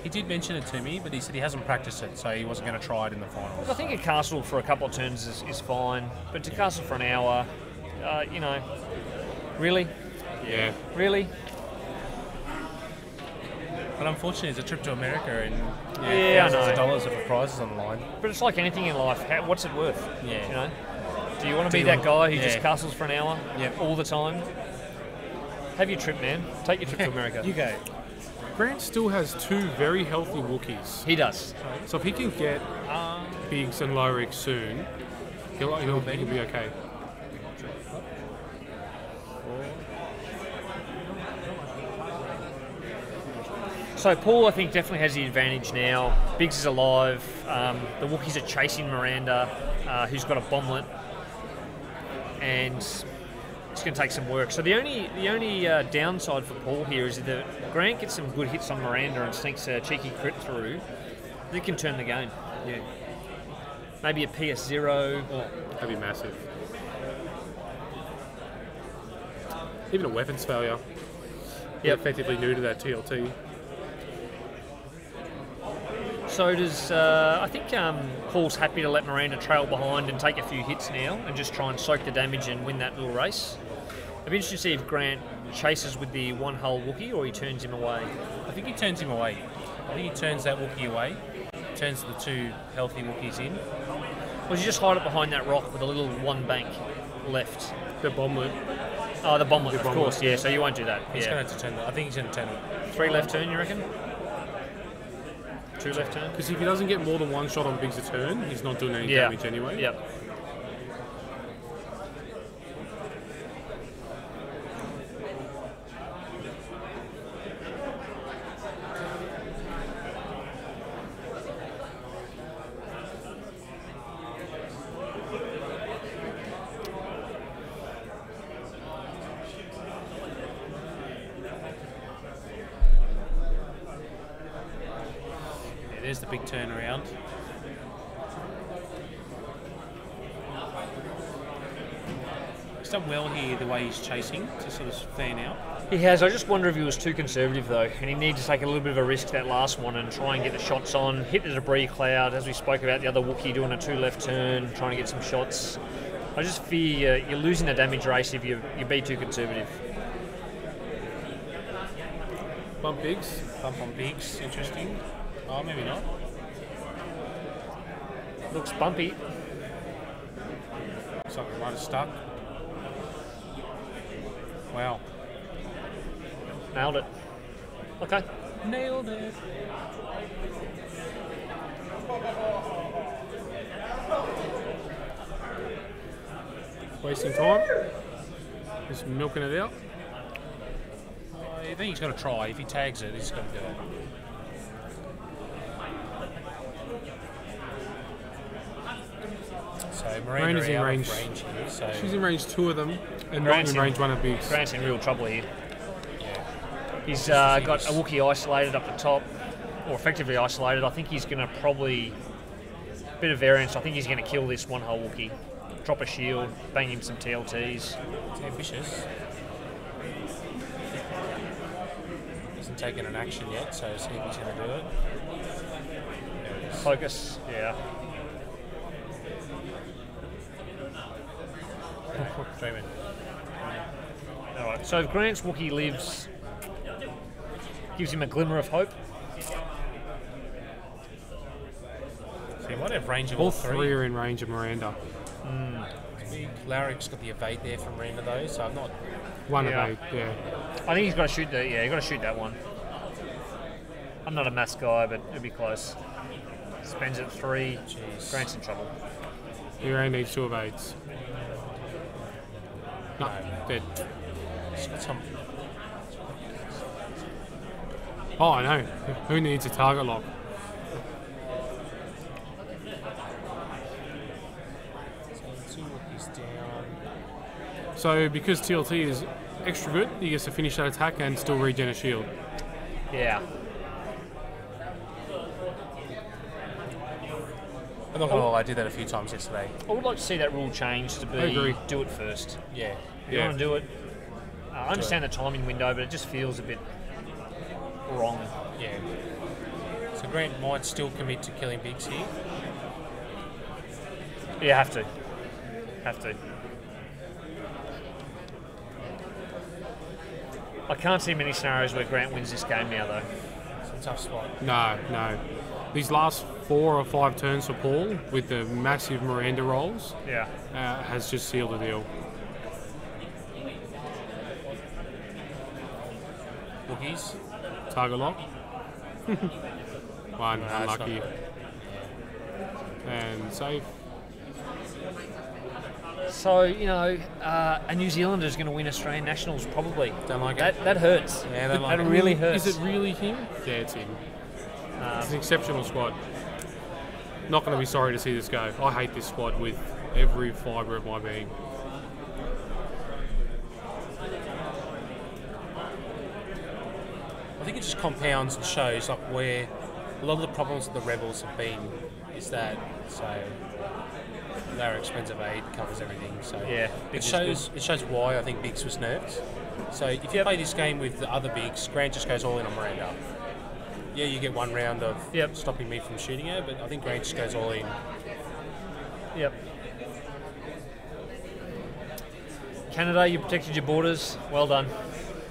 He did mention it to me, but he said he hasn't practiced it, so he wasn't going to try it in the finals. I think a castle for a couple of turns is fine, but to castle for an hour, you know, really? Yeah. Really? But unfortunately, it's a trip to America, and Yeah, I thousands know. of dollars of prizes on the line. But it's like anything in life. What's it worth? Yeah. You know? Do you want to Do be you that want- guy who yeah. just castles for an hour Yep. all the time? Have your trip, man. Take your trip to America. You go. Grant still has 2 very healthy Wookiees. He does. So if he can get Biggs and Lorik soon, he'll be okay. So Paul, I think, definitely has the advantage now. Biggs is alive. The Wookiees are chasing Miranda, who's got a bomblet, and it's going to take some work. So the only downside for Paul here is that Grant gets some good hits on Miranda and sneaks a cheeky crit through. That can turn the game. Yeah. Maybe a PS0. That'd be massive. Even a weapons failure. Yep. Effectively new to that TLT. So does I think Paul's happy to let Miranda trail behind and take a few hits now and just try and soak the damage and win that little race. I'd be interested to see if Grant chases with the one hull Wookiee or he turns him away. I think he turns him away. I think he turns that Wookiee away, turns the 2 healthy Wookiees in. Or you just hide it behind that rock with a little one bank left. The bomblet. Oh, the bomblet, The of bomblet. course, yeah, so you won't do that. He's Yeah. going to have to turn that. I think he's going to turn it. 3 left turn, you reckon? 2 left turn? Because if he doesn't get more than 1 shot on Biggs a turn, he's not doing any Yeah. damage anyway. Yep. Yeah, there's the big turnaround. done well here the way he's chasing to sort of fan out. He has. I just wonder if he was too conservative though, and he needed to take a little bit of a risk that last one and try and get the shots on, hit the debris cloud, as we spoke about the other Wookiee doing a 2 left turn, trying to get some shots. I just fear you're losing the damage race if you be too conservative. Bump Biggs. Bump on Biggs, interesting. Oh, maybe not. Looks bumpy. Looks like the rider's stuck. Wow. Nailed it. Okay. Nailed it. Wasting time. Just milking it out. I think he's going to try. If he tags it, he's going to do it. So Miranda's in out range. of range here, so She's in range 2 of them, and Grant's not in range 1 of Biggs. Grant's in real trouble here. yeah. He's got a Wookiee isolated up the top, or effectively isolated. I think he's going to probably... Bit of variance. I think he's going to kill this one whole Wookiee. Drop a shield, bang him some TLTs. It's ambitious. Hasn't taken an action yet, so see if he's going to do it. There it is. Focus, yeah. Dreaming. Alright, so if Grant's Wookiee lives, gives him a glimmer of hope. So he might have range of All all three are in range of Miranda. Larrick's got the evade there from Miranda though, so I'm not... One Yeah. of 8, yeah. I think he's got to shoot the, he's got to shoot that one. I'm not a maths guy, but it'll be close. Spends at 3, Jeez. Grant's in trouble. Miranda needs 2 of 8s. No, dead. He's got some... Oh, I know. Who needs a target lock? So 2 Wookiees down. So because TLT is extra good, he gets to finish that attack and still regen a shield. Yeah. I'm not gonna lie, I did that a few times yesterday. I would like to see that rule change to I agree. be do it first. Yeah. If you want to do it, I understand the timing window, but it just feels a bit wrong. Yeah. So Grant might still commit to killing Biggs here. Yeah, have to. Have to. I can't see many scenarios where Grant wins this game now, though. It's a tough spot. No. These last 4 or 5 turns for Paul, with the massive Miranda rolls, Yeah. has just sealed the deal. Wookiees. Target lock. One, No, it's unlucky. not. And save. So, a New Zealander is going to win Australian Nationals, probably. Don't like that. it. That hurts. Yeah, don't like that it. really hurts. Is it really him? Yeah, it's him. It's an exceptional squad. Not going to be sorry to see this go. I hate this squad with every fibre of my being. I think it just compounds and shows like where a lot of the problems that the Rebels have been is that Larrick's spends evade covers everything. So Yeah, it Biggs is shows why I think Biggs was nerfed. So if you play this game with the other Biggs, Grant just goes all in on Miranda. Yeah, you get 1 round of stopping me from shooting her, but I think Grant just goes all in. Yep. Canada, you protected your borders. Well done.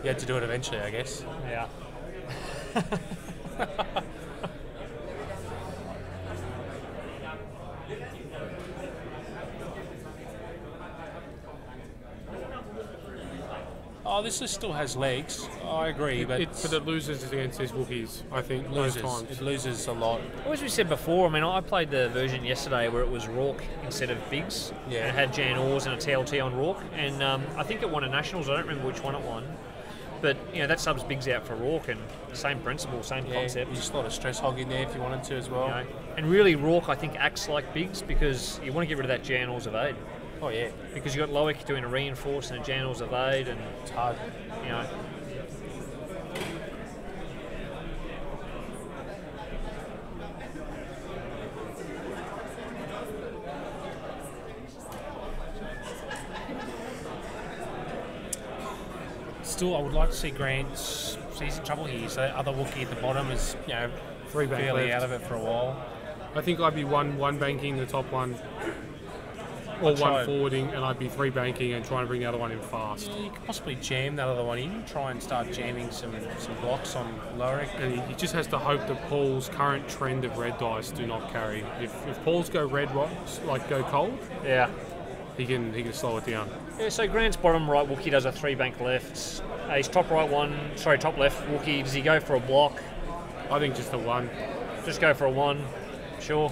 You had to do it eventually, I guess. Yeah. Oh, this still has legs. I agree, but But it loses against these Wookiees, I think, most times. it loses a lot. Well, as we said before, I mean, I played the version yesterday where it was Rourke instead of Biggs. Yeah. And it had Jan Ors and a TLT on Rourke. And I think it won a Nationals. I don't remember which one it won. But, that subs Biggs out for Rourke, and same principle, same concept. You just a lot of stress hog in there if you wanted to as well. And really, Rourke, I think, acts like Biggs because you want to get rid of that Jan Ors evade. Oh, yeah. Because you've got Loic doing a reinforce and a Jan Ors evade, and, It's hard. Still, I would like to see Grant sees trouble here. So that other Wookiee at the bottom is, you know, fairly out of it for a while. I think I'd be one banking the top one, or one forwarding, and I'd be 3 banking and trying to bring the other one in fast. Yeah, you could possibly jam that other one in, try and start jamming some blocks on Lorik. And he just has to hope that Paul's current trend of red dice do not carry. If Paul's go red rocks, like go cold, yeah, he can slow it down. Yeah, so Grant's bottom right Wookiee does a 3 bank left. His top left Wookiee, does he go for a block? I think just the 1. Just go for a 1, sure.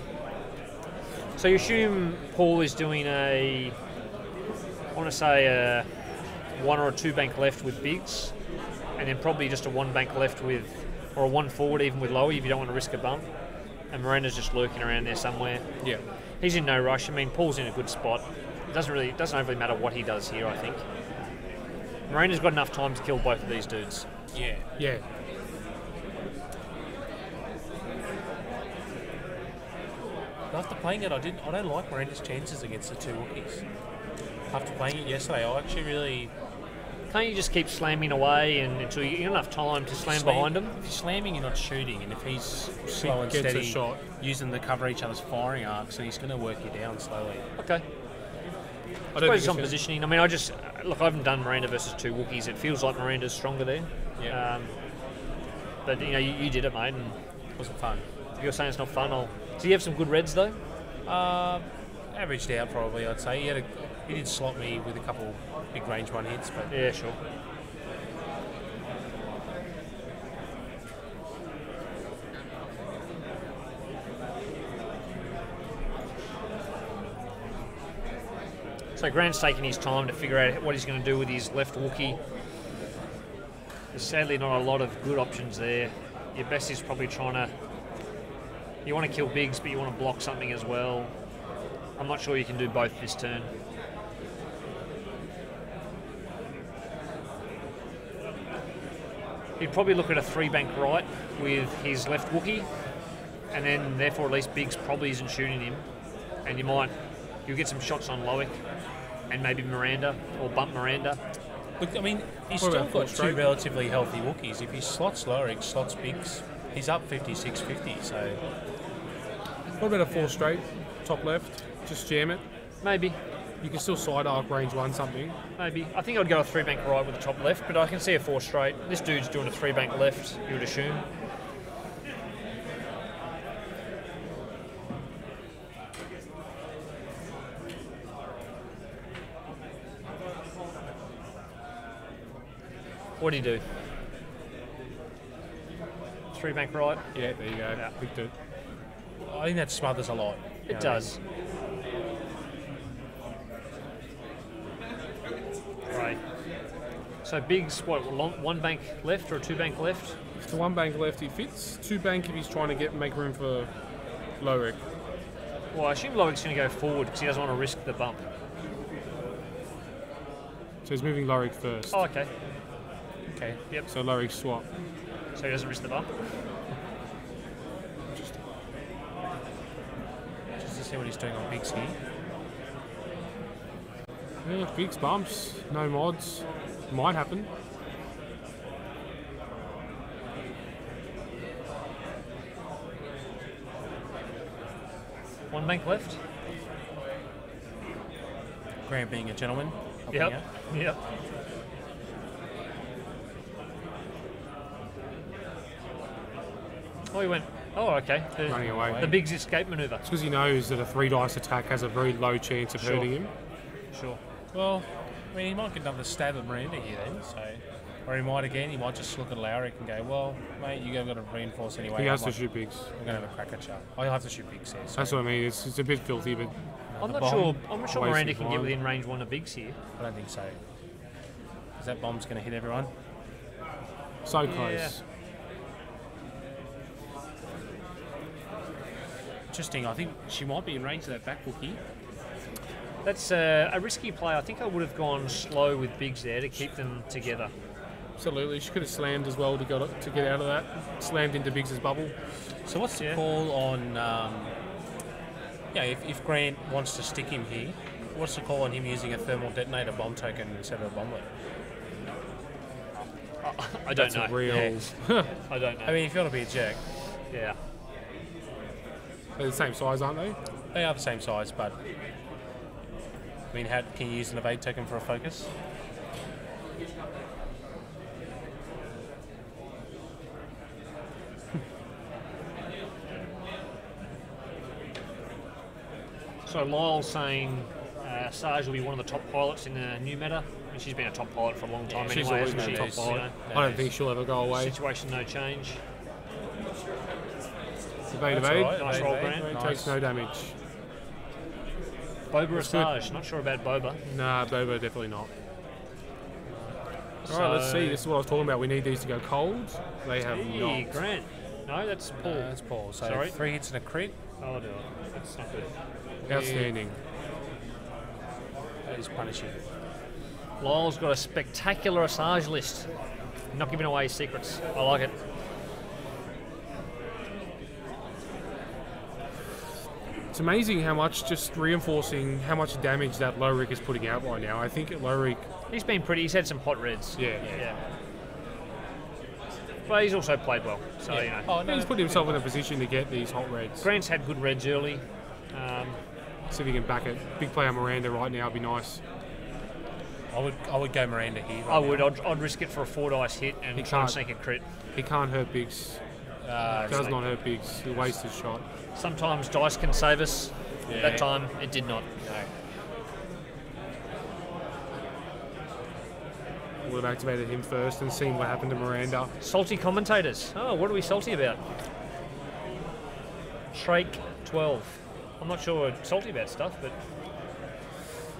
So you assume Paul is doing a 1 or a 2 bank left with Biggs, and then probably just a 1 bank left with, or a 1 forward even with Lowy if you don't want to risk a bump. And Miranda's just lurking around there somewhere. Yeah. He's in no rush. I mean, Paul's in a good spot. It doesn't overly matter what he does here, I think. Miranda's got enough time to kill both of these dudes. Yeah. Yeah. After playing it, I don't like Miranda's chances against the 2 Wookiees. After playing it yesterday, I actually really... Can't you just keep slamming away until you get enough time to slam behind him? If you're slamming, you're not shooting, and if he's slow and steady, using to cover each other's firing arcs, then he's going to work you down slowly. Okay. I suppose it's on positioning. I mean, I haven't done Miranda versus 2 Wookiees. It feels like Miranda's stronger there. Yeah. But you did it, mate, and it wasn't fun. If you're saying it's not fun, Do you have some good reds though? Averaged out probably, I'd say. He did slot me with a couple big range 1 hits, but yeah, sure. So Grant's taking his time to figure out what he's going to do with his left Wookiee. There's sadly not a lot of good options there. Your best is probably you want to kill Biggs, but you want to block something as well. I'm not sure you can do both this turn. He'd probably look at a 3 bank right with his left Wookiee, and then therefore at least Biggs probably isn't shooting him, and you'll get some shots on Lowick and maybe Miranda, or bump Miranda. Look, I mean, he's still got 2 relatively healthy Wookiees. If he slots Lowick, slots Biggs, he's up 56-50, so... What about a 4 straight, top left? Just jam it? Maybe. You can still side arc range 1 something. Maybe. I think I'd go a 3 bank right with the top left, but I can see a 4 straight. This dude's doing a 3 bank left, you would assume. What do you do? 3 bank right? Yeah, there you go. Yeah. Big dude. I think that smothers a lot. It does. Right. So Biggs, what, 1 bank left or a 2 bank left? It's the 1 bank left he fits. 2 bank if he's trying to make room for Lowick. Well, I assume Lowick's going to go forward because he doesn't want to risk the bump. So he's moving Lowick first. Oh, okay. Okay, yep. So Lowick swap. So he doesn't risk the bump? Just to see what he's doing on Biggs here. Yeah, Biggs bumps, no mods. Might happen. One bank left. Grant being a gentleman. Yep. Yep. Oh, he went. Oh, okay. Running away. The Biggs escape maneuver. It's because he knows that a 3 dice attack has a very low chance of hurting him. Sure. Well, I mean, he might get another stab at Miranda here then, so... Or he might just look at Lowry and go, well, mate, you've got to reinforce anyway. He has to shoot Biggs. We're going to have a crack at you. Oh, he'll have to shoot Biggs here. So. That's what I mean. It's a bit filthy, but... I'm not sure Miranda can get within range 1 of Biggs here. I don't think so. Because that bomb's going to hit everyone. So close. Interesting. I think she might be in range of that back Wookiee. That's a risky play. I think I would have gone slow with Biggs there to keep them together. Absolutely. She could have slammed as well to get out of that. Slammed into Biggs' bubble. So what's the call on... if Grant wants to stick him here, what's the call on him using a thermal detonator bomb token instead of a bomblet? I don't That's know. a real. Yeah. I don't know. I mean, if you want to be a jerk, yeah. They're the same size, aren't they? they are the same size, but I mean, how can you use an evade token for a focus? So Lyle's saying Sarge will be one of the top pilots in the new meta. I mean, she's been a top pilot for a long time She's anyway, always hasn't been a she? top pilot. You I don't think she'll ever go away. situation, no change. Evade, That's evade. all right. Nice Evade, roll, evade. Grant. It Nice. takes no damage. Boba or good. Sarge? Not sure about Boba. Nah, Boba definitely not. Alright, let's see. This is what I was talking about. We need these to go cold. They have Hey, not. Grant. No, that's Paul. That's Paul. So Sorry. 3 hits and a crit. I'll do it. That's not good. Outstanding. That is punishing. Lyle's got a spectacular Asajj list. Not giving away his secrets. I like it. It's amazing how much, just reinforcing how much damage that Lorik is putting out right now. I think Lorik, He's been pretty. He's had some hot reds. yeah. Yeah. But he's also played well. So, you know. Oh, no. He's put himself in a position to get these hot reds. Grant's had good reds early. See if he can back it. Big play on Miranda right now would be nice. I would go Miranda here. I would. I'd risk it for a 4 dice hit and He try and can't. sneak a crit. He can't hurt Biggs. Does not hurt Biggs. He wastes his shot. Sometimes dice can save us. Yeah. That time, it did not. Would have activated him first and seen what happened to Miranda. Salty commentators. Oh, what are we salty about? Shrake 12. I'm not sure we're salty about stuff, but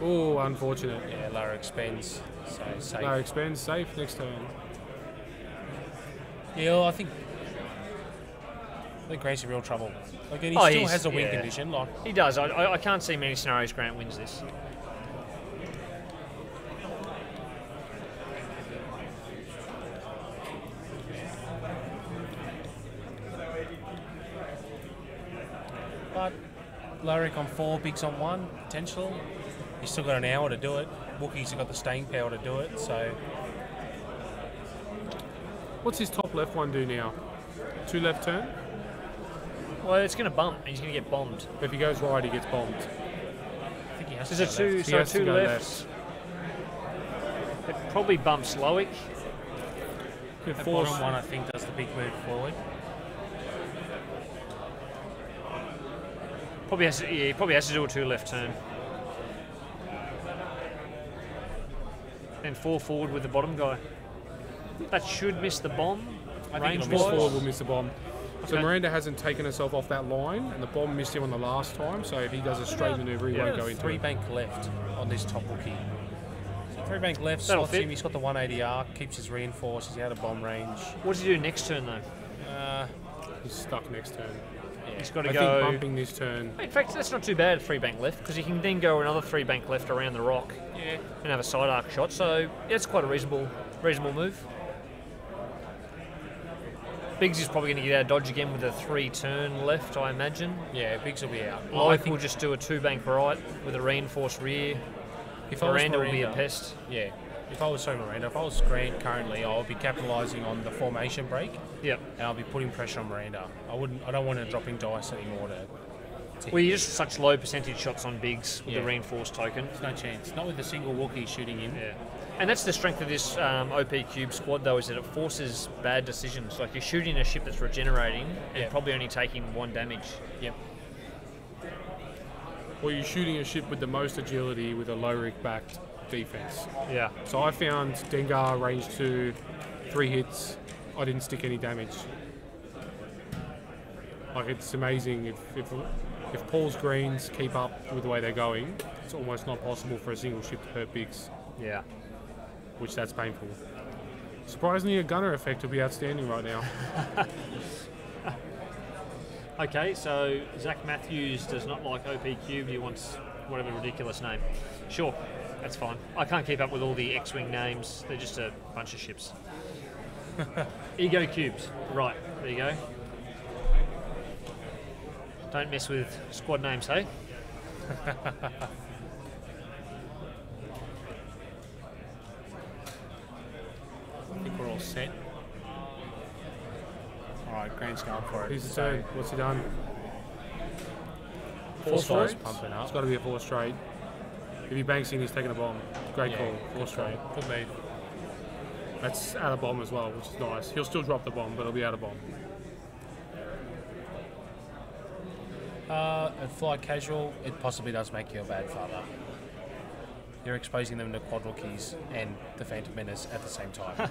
Oh, unfortunate. Yeah, lower expense. So safe. No, expand safe next turn. Yeah, well, I think Grant's in real trouble. Like, and he Oh, still he's- has a win yeah. condition. Like, he does. I can't see many scenarios Grant wins this. but Lorik on 4, Biggs on 1, potential. He's still got an hour to do it. Wookiee's got the staying power to do it. So What's his top left one do now? 2 left turn? Well, it's going to bump. And he's going to get bombed. If he goes right, he gets bombed. I think he has There's to a go 2, left. He so has to 2 go left. It probably bumps Loic. Could The force. bottom one, I think, does the big move forward. Probably has to, yeah, he probably has to do a 2 left turn. And 4 forward with the bottom guy. That should miss the bomb. I think Range it'll miss Forward wise. will miss the bomb. So Okay. Miranda hasn't taken herself off that line, and the bomb missed him on the last time. So if he does a straight maneuver, he won't go into 3 it. bank left on this top Wookiee. So 3 bank left, That'll slots fit. him. He's got the 180 arc, keeps his reinforce. He's out of bomb range. What does he do next turn though? He's stuck next turn. He's got to I go. think bumping this turn. In fact, that's not too bad, 3 bank left, because he can then go another 3 bank left around the rock Yeah. and have a side arc shot. So yeah, it's quite a reasonable move. Biggs is probably going to get out of dodge again with a 3 turn left, I imagine. Yeah, Biggs will be out. I Loic think will just do a 2 bank right with a reinforced rear. if I was Miranda will be a Miranda- pest. Yeah. If I was Miranda, if I was Grant currently, I would be capitalising on the formation break, Yep. and I'll be putting pressure on Miranda. I don't want to drop in dice anymore to Well, you just such low percentage shots on Biggs with Yeah. the reinforced token. no chance. Not with a single Wookiee shooting him. Yeah. And that's the strength of this OP Cube squad, though, is that it forces bad decisions. Like you're shooting a ship that's regenerating and Yeah. probably only taking 1 damage. Yep. Or you're shooting a ship with the most agility with a Lorik backed defense. Yeah. So I found Dengar range 2, 3 hits. I didn't stick any damage. Like, it's amazing if Paul's greens keep up with the way they're going, it's almost not possible for a single ship to hurt Biggs, Yeah. which that's painful. Surprisingly, a gunner effect will be outstanding right now. Okay, so Zach Matthews does not like OP Cube. He wants whatever ridiculous name. Sure, that's fine. I can't keep up with all the X-Wing names. They're just a bunch of ships. Ego Cubes. Right, there you go. Don't mess with squad names, hey? I think we're all set. Alright, Grant's going for it. He's the turn. What's he done? 4 straight. straight? Pumping up. It's got to be a 4 straight. If he banks in, he's taking a bomb. Great call. 4 straight. Good move. That's out of bomb as well, which is nice. He'll still drop the bomb, but it'll be out of bomb. At fly casual, it possibly does make you a bad father. You're exposing them to quad Wookiees and the Phantom Menace at the same time.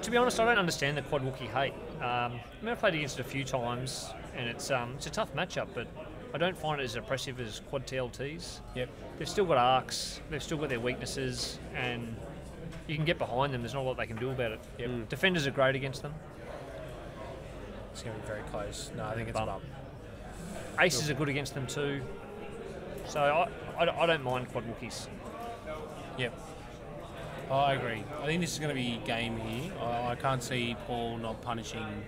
To be honest, I don't understand the quad Wookiee hate. I've played against it a few times, and it's a tough matchup, but I don't find it as oppressive as quad TLTs. Yep. They've still got arcs, they've still got their weaknesses, and you can get behind them. There's not a lot they can do about it. Yep. Defenders are great against them. It's going to be very close. No, I think it's a bump. Aces are good against them too. So I don't mind quad Wookiees. Yep. I agree. I think this is going to be game here. I can't see Paul not punishing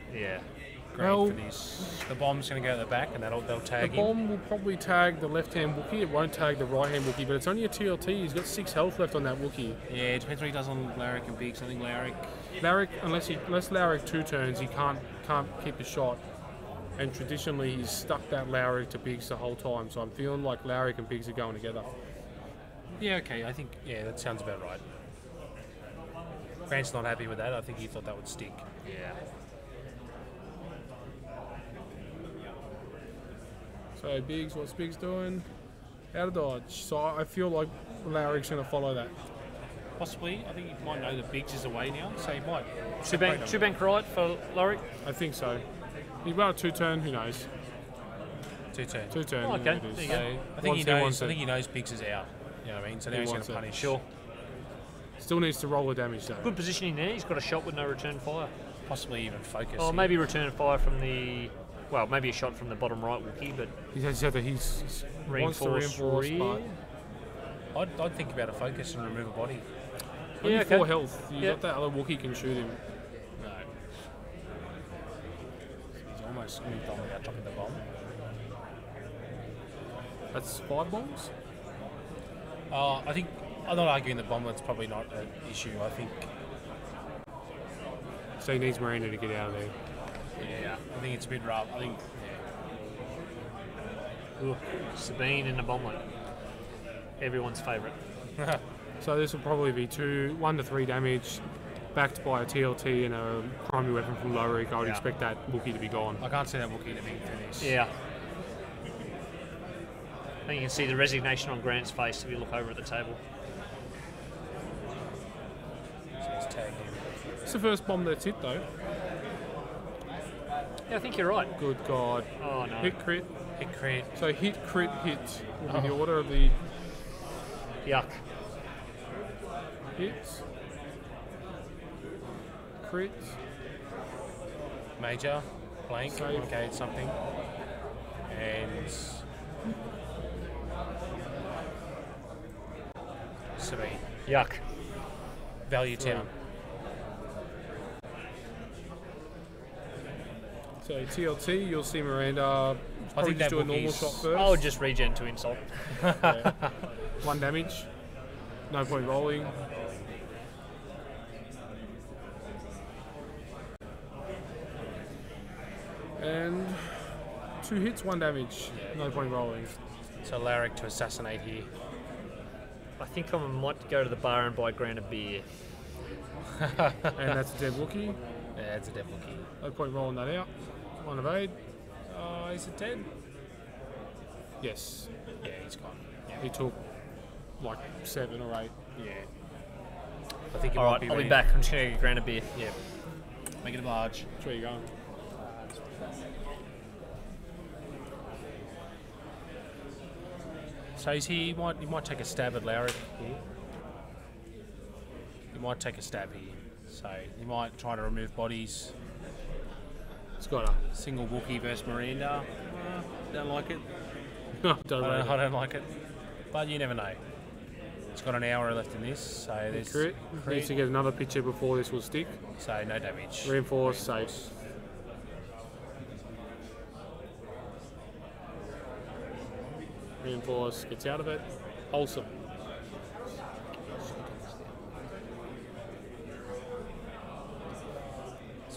Grant for this. The bomb's going to go at the back and they'll tag him. The bomb will probably tag the left-hand Wookiee. It won't tag the right-hand Wookiee, but it's only a TLT. He's got 6 health left on that Wookiee. Yeah, it depends what he does on Larrick and Biggs. I think Larrick, unless Larrick 2 turns, he can't keep a shot. And traditionally, he's stuck that Larrick to Biggs the whole time. So I'm feeling like Larrick and Biggs are going together. Yeah, okay. I think, that sounds about right. Grant's not happy with that. I think he thought that would stick. Yeah. So Biggs, what's Biggs doing? Out of dodge. So I feel like Larrick's going to follow that. Possibly. I think he might know that Biggs is away now, so he might. Two bank right for Larrick? I think so. He got a 2 turn, who knows? 2 turn. 2 turn. Oh, okay. There you go. I think he knows Biggs is out. You know what I mean? So now he's going to punish. Sure. Still needs to roll the damage though. Good positioning there. He's got a shot with no return fire. Possibly even focus. Or maybe return fire from the... Well, maybe a shot from the bottom right Wookiee, but... He wants to reinforce, but... I'd think about a focus and remove a body. Only 4 health. You got that other Wookiee can shoot him. No. He's almost moved on without dropping the bomb. That's 5 bombs? I think... I'm not arguing the bomb, that's probably not an issue, I think. So he needs Miranda to get out of there. Yeah, I think it's a bit rough. I think, Sabine in the bomblet. Everyone's favourite. So this will probably be 1 to 3 damage, backed by a TLT and a primary weapon from Lorik. I would expect that Wookiee to be gone. I can't see that Wookiee to be finished. Yeah. I think you can see the resignation on Grant's face if you look over at the table. It's the first bomb that's hit though. Yeah, I think you're right. Good God. Oh no. Hit crit. Hit crit. So hit, crit, hit will be the order of the... Yuck. Hits. Crit. Major. Blank. Save. Okay, it's something. And... Sabine. Yuck. Value town. So TLT, you'll see Miranda probably just do a normal shot first. I'll just regen to insult. 1 damage. No point rolling. And 2 hits, 1 damage. No point rolling. So Larrick to assassinate here. I think I might go to the bar and buy Grant a beer. And that's a dead Wookiee. Yeah, it's a dead Wookiee. No point rolling that out. 1 evade. Is it dead? Yes. Yeah, he's gone. Yeah. He took like 7 or 8. Yeah. I think All right, I'll be back. I'm just going to get Grant a beer. Yeah. Make it a barge. That's where you going. So he might take a stab at Larrick here. He might take a stab here. So he might try to remove bodies. It's got a Single Wookiee versus Miranda. Don't like it. I I don't like it. But you never know. It's got an hour left in this, so there's crit. Needs to get another picture before this will stick. So no damage. Reinforce, safe. Reinforce, gets out of it. Wholesome.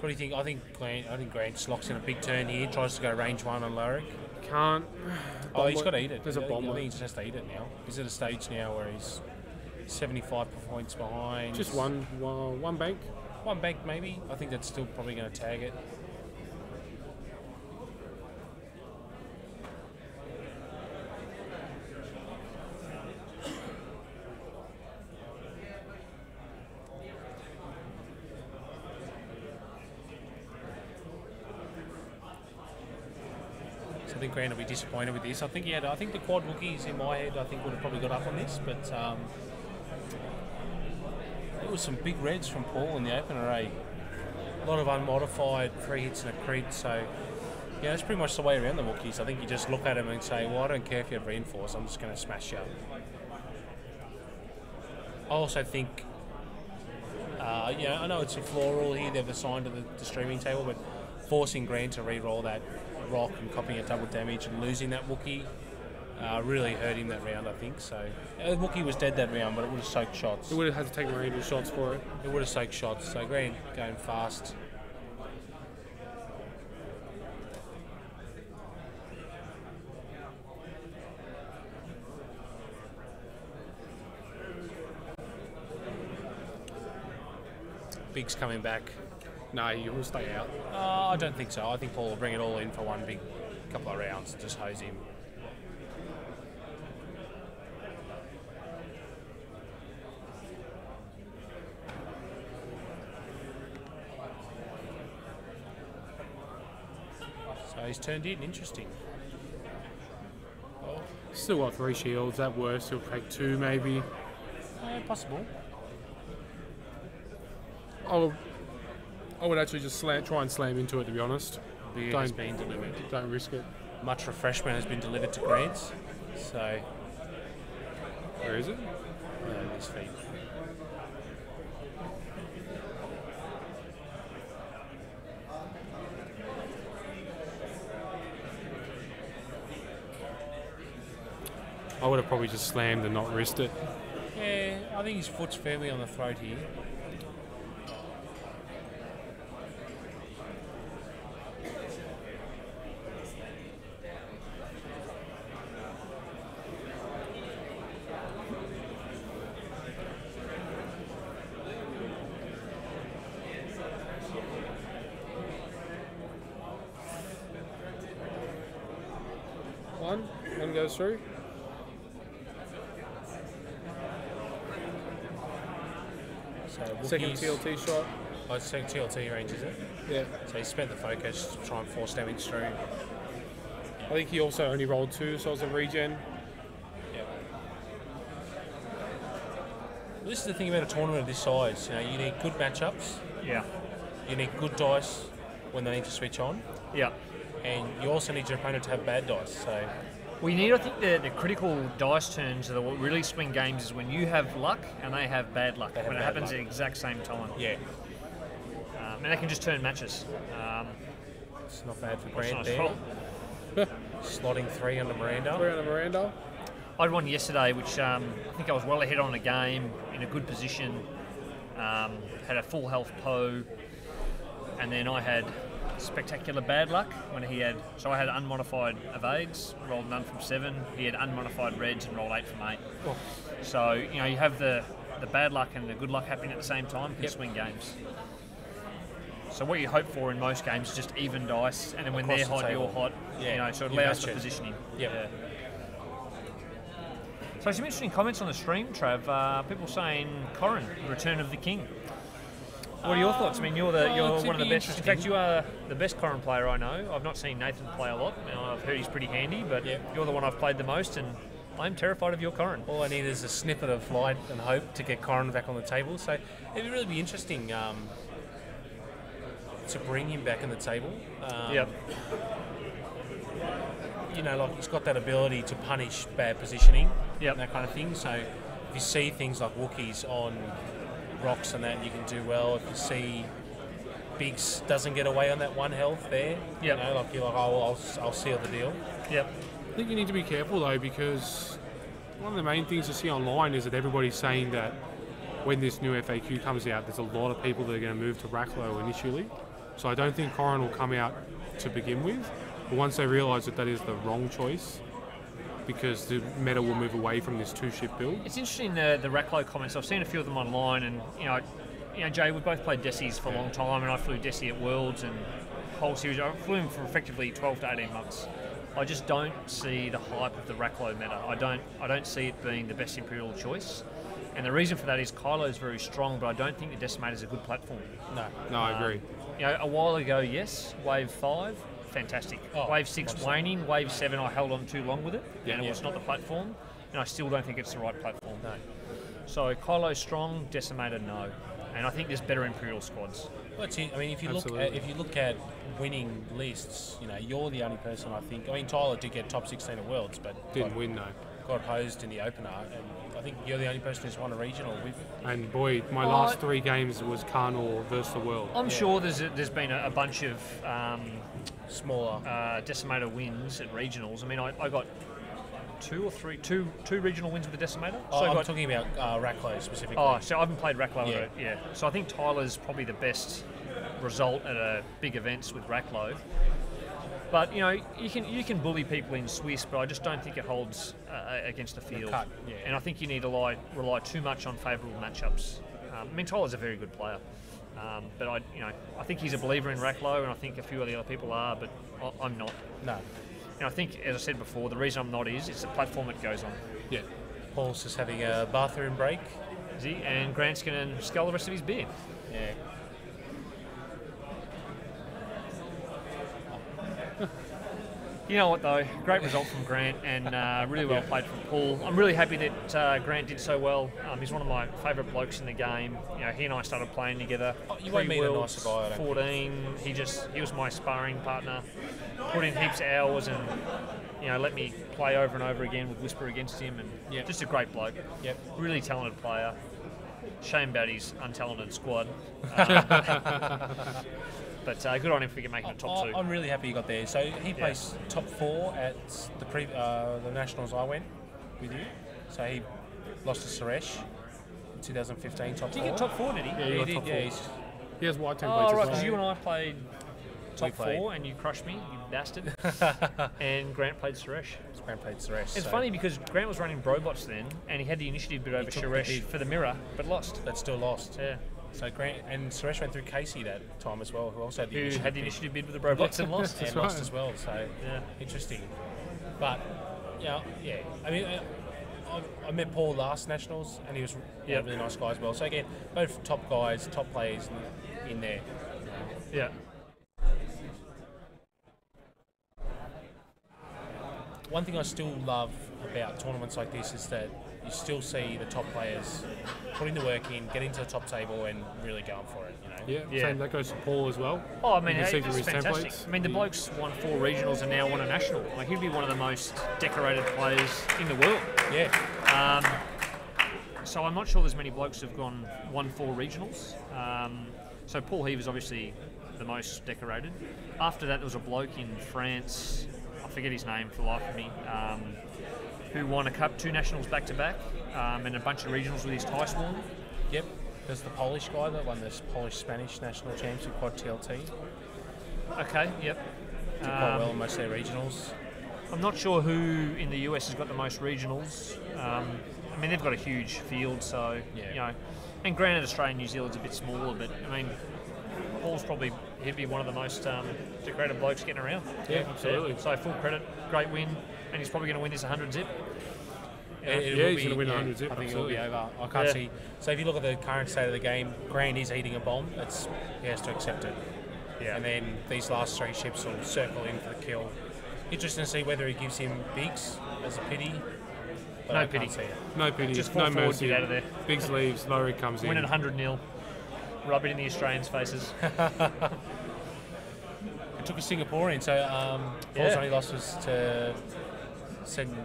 what do you think? I think Grant locks in a big turn here, tries to go range 1 on Lorik. Can't. Oh, he's got to eat it. There's a bomb. I think he just has to eat it now. He's at a stage now where he's 75 points behind. Just one bank. One bank maybe. I think that's still probably going to tag it. I think Grant will be disappointed with this. I think the quad Wookiees in my head, I think would have probably got up on this, but there was some big reds from Paul in the open array. A lot of unmodified 3 hits and a crit, so yeah, that's pretty much the way around the Wookiees. I think you just look at them and say, well, I don't care if you have reinforce, I'm just going to smash you. I also think, I know it's a flaw rule here they've assigned to the streaming table, but forcing Grant to re-roll that rock and copying a double damage and losing that Wookiee really hurt him that round, I think. So Wookiee was dead that round, but it would have soaked shots. It would have had to take Miranda shots for it. It would have soaked shots. So Grant going fast. Big's coming back. No, you will stay out. I don't think so. I think Paul will bring it all in for one big couple of rounds, just hose him. So he's turned in. Interesting. Oh. Still got 3 shields. At worst, he'll take 2 maybe. Possible. I would actually just try and slam into it, to be honest. Beer has been delivered. Don't risk it. Much refreshment has been delivered to Grant. So, where is it? His feet. I would have probably just slammed and not risked it. Yeah, I think his foot's firmly on the throat here. One goes through. So second TLT shot. Oh, it's second TLT range, is it? Yeah. So he spent the focus to try and force damage through. I think he also only rolled 2, so it was a regen. Yep. This is the thing about a tournament of this size. You need good matchups. Yeah. You need good dice when they need to switch on. Yeah. And you also need your opponent to have bad dice. So we need, I think, the critical dice turns that will really swing games is when you have luck and they have bad luck. When it happens at the exact same time. Yeah. And they can just turn matches. It's not bad for Grant nice there. Slotting 3 under Miranda. 3 under Miranda. I had one yesterday, which I think I was well ahead on the game, in a good position. Had a full health Poe, and then I had spectacular bad luck when he had. So I had unmodified evades, rolled none from 7. He had unmodified reds and rolled 8 from 8. Oh. So you have the bad luck and the good luck happening at the same time. Can swing games. So what you hope for in most games is just even dice, and then when they're hot, you're hot. Yeah. So it allows for positioning. Yep. Yeah. So some interesting comments on the stream, Trav. People saying Corrin, Return of the King. What are your thoughts? I mean, you're one of the best. In fact, you are the best Corrin player I know. I've not seen Nathan play a lot. I've heard he's pretty handy, but you're the one I've played the most, and I'm terrified of your Corrin. All I need is a snippet of light and hope to get Corrin back on the table. So it'd really be interesting to bring him back on the table. He's got that ability to punish bad positioning, and that kind of thing. So if you see things like Wookiees on rocks and that, you can do well. If you see Biggs doesn't get away on that 1 health there, you're like, I'll seal the deal. Yep. I think you need to be careful though, because one of the main things you see online is that everybody's saying that when this new FAQ comes out, there's a lot of people that are going to move to Racklow initially. So I don't think Corrin will come out to begin with. But once they realise that is the wrong choice, because the meta will move away from this 2-ship build. It's interesting the Racklow comments. I've seen a few of them online, and Jay, we've both played Desi for a long time, and I flew Desi at Worlds and whole series. I flew him for effectively 12 to 18 months. I just don't see the hype of the Racklow meta. I don't see it being the best Imperial choice. And the reason for that is Kylo is very strong, but I don't think the Decimator is a good platform. No, I agree. A while ago, yes, Wave 5, fantastic. Wave 6 waning, Wave 7 I held on too long with it, and it was not the platform, and I still don't think it's the right platform. No. So Kylo's strong, Decimator no, and I think there's better Imperial squads. Well, I mean, if you look at winning lists, you're the only person I think. I mean, Tyler did get top 16 at Worlds, but didn't win though. Got hosed in the opener, and I think you're the only person who's won a regional with. And boy, my last 3 games was Carnor versus the world. I'm sure there's been a bunch of smaller Decimator wins at regionals. I mean, I got two regional wins with the Decimator. So I'm talking about Racklow specifically. Oh, so I haven't played Racklow. Yeah. So I think Tyler's probably the best result at a big events with Racklow. But you can bully people in Swiss, but I just don't think it holds against the field. And I think you need to rely too much on favourable matchups. I mean, Tyler's a very good player, but I think he's a believer in Racklow, and I think a few of the other people are, but I'm not. No. And I think, as I said before, the reason I'm not is it's the platform it goes on. Yeah. Paul's just having a bathroom break. Is he? And Grant's going to scull the rest of his beer. Yeah. You know what though, great result from Grant, and really well played from Paul. I'm really happy that Grant did so well. He's one of my favourite blokes in the game. He and I started playing together. You won't meet a nicer guy. 14. He was my sparring partner. Put in heaps of hours and let me play over and over again with Whisper against him, and just a great bloke. Yep. Really talented player. Shame about his untalented squad. But good on him for making the top 2. I'm really happy he got there. So he placed top 4 at the Nationals I went with you. So he lost to Suresh in 2015, top 4. Did he get top 4, did he? Yeah, he did. Yeah, he has white templates as right, well. because you and I played top 4 and you crushed me, you bastard. And Grant played Suresh. It's funny because Grant was running Brobots then, and he had the initiative bit over Suresh for the mirror, but lost. But still lost. Yeah. So Grant and Suresh went through Casey that time as well, who also had the initiative bid with the Brobots and lost. And lost as well. So interesting. But I mean, I met Paul last Nationals, and he was a really nice guy as well. So again, both top guys, top players in there. Yeah. One thing I still love about tournaments like this is that you still see the top players putting the work in, getting to the top table, and really going for it. Same, that goes to Paul as well. Oh, I mean, it's fantastic. I mean, the bloke's won 4 regionals and now won a national. Like, he'd be one of the most decorated players in the world. Yeah. So I'm not sure there's many blokes who've won 4 regionals. So Paul Heaver's obviously the most decorated. After that, there was a bloke in France, I forget his name for the life of me, who won 2 nationals back-to-back, and a bunch of regionals with his tie swarm. Yep. There's the Polish guy that won this Polish-Spanish national champs with Quad TLT. Okay, yep. Did quite well in most of their regionals. I'm not sure who in the US has got the most regionals. I mean, they've got a huge field, so, and granted Australia and New Zealand's a bit smaller, but, I mean, Paul's he'd be one of the most decorated blokes getting around. Yeah, absolutely. So full credit, great win, and he's probably going to win this 100 zip. He's going to win 100 zip. I think it'll be over. I can't see. So if you look at the current state of the game, Grant is eating a bomb. He has to accept it. Yeah. And then these last 3 ships will circle in for the kill. Interesting to see whether he gives him bigs as a pity. But no pity. No pity. Just no forward, mercy. get out of there. Biggs leaves, Lowry comes in. Win at 100-0. Rub it in the Australians' faces. It took a Singaporean, so Paul's only loss was to Senor.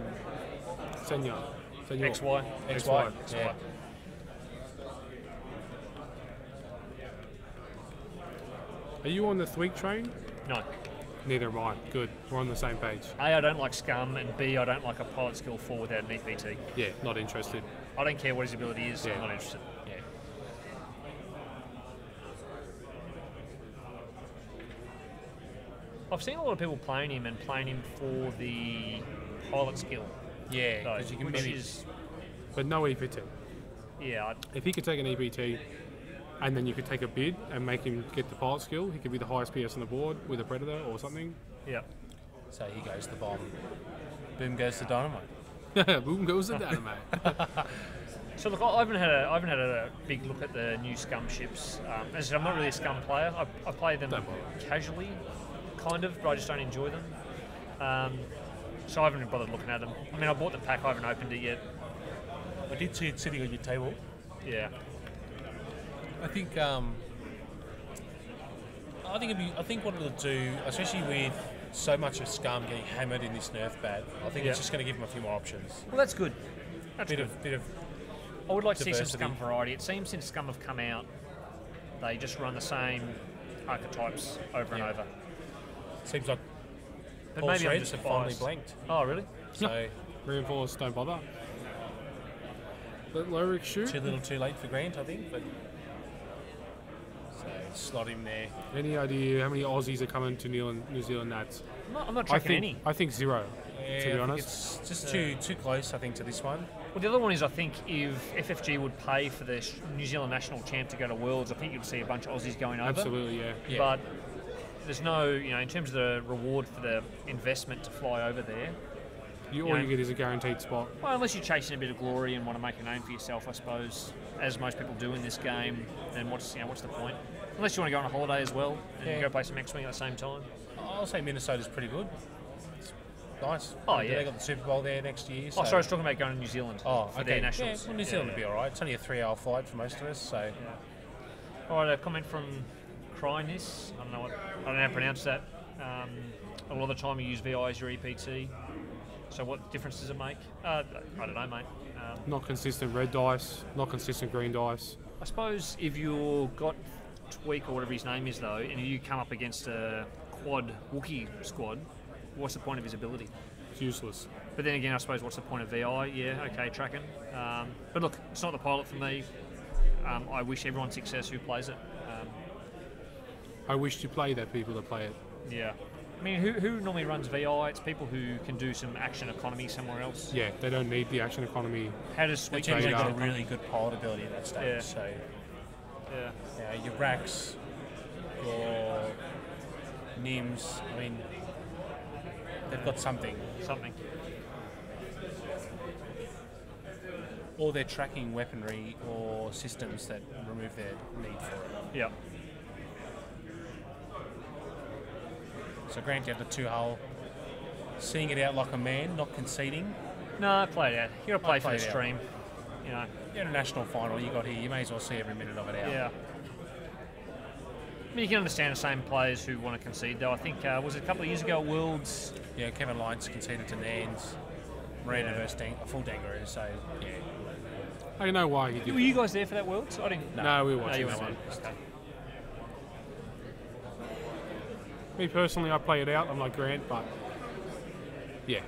XY. Yeah. Are you on the Thwig train? No. Neither am I. Good. We're on the same page. A, I don't like scum, and B, I don't like a pilot skill 4 without an EPT. Yeah, not interested. I don't care what his ability is, Yeah. I'm not interested. I've seen a lot of people playing him for the pilot skill. Yeah, because you can which is... But no EPT. Yeah. If he could take an EPT and then you could take a bid and make him get the pilot skill, he could be the highest PS on the board with a Predator or something. Yeah. So he goes the bomb. Boom goes the dynamite. Boom goes the dynamite. So look, I haven't had a big look at the new Scum ships. As I said, I'm not really a Scum player. I play them casually, kind of, but I just don't enjoy them. So I haven't bothered looking at them. I mean, I bought the pack. I haven't opened it yet. I did see it sitting on your table. Yeah. I think what it'll do, especially with so much of Scum getting hammered in this nerf bat, I think it's just going to give them a few more options. Well, that's good. That's bit good. of I would like to see some diversity. Scum variety. It seems since Scum have come out, they just run the same archetypes over and over. Seems like But Paul maybe I'm Shreds just have finally biased. blanked. Oh, really? So Reinforce, don't bother. Let Lorik shoot. too little, too late for Grant, I think. But so slot him there. Any idea how many Aussies are coming to New Zealand Nats? I'm not tracking any. I think 0. Yeah, to be I think honest, it's just too close. I think to this one. Well, the other one is I think if FFG would pay for the New Zealand national champ to go to Worlds, I think you'd see a bunch of Aussies going over. absolutely, yeah. But there's no, in terms of the reward for the investment to fly over there. All you get is a guaranteed spot. Well, unless you're chasing a bit of glory and want to make a name for yourself, I suppose, as most people do in this game, then what's the point? Unless you want to go on a holiday as well and go play some X-Wing at the same time. I'll say Minnesota's pretty good. It's nice. Oh, yeah. They got the Super Bowl there next year. Oh, sorry, I was talking about going to New Zealand for okay. their nationals. Yeah, well, New Zealand would be all right. It's only a 3-hour flight for most of us, so. Yeah. All right, a comment from Cryness. I don't know how to pronounce that. A lot of the time you use VI as your EPT. So what difference does it make? I don't know, mate. Not consistent red dice, not consistent green dice. I suppose if you've got Tweak or whatever his name is, though, and you come up against a quad Wookiee squad, what's the point of his ability? It's useless. But then again, I suppose what's the point of VI? Yeah, okay, tracking. But look, it's not the pilot for me. I wish everyone success who plays it. I wish to play that people that play it. Yeah. I mean, who normally runs VI? It's people who can do some action economy somewhere else. Yeah, they don't need the action economy. How does Sweet They generally use got a action really good pilot ability at that stage. Yeah. So Yeah. your Racks, your Nims, I mean, they've got something. Something. Or they're tracking weaponry or systems that remove their need for it. Yeah. So Grant, you have the 2-hull, seeing it out like a man, not conceding. No, play it out. You got to play for play the it out. stream. You're in a national final you got here, you may as well see every minute of it out. Yeah. I mean, you can understand the same players who want to concede, though. I think, was it a couple of years ago at Worlds? Yeah, Kevin Lyons conceded to Nans, Miranda versus a full Dangaroo, so yeah. I know why he did. Were you guys there for that Worlds? I didn't. No, we were No, watching you that weren't. one. Okay. Me personally, I play it out. I'm like Grant, but yeah.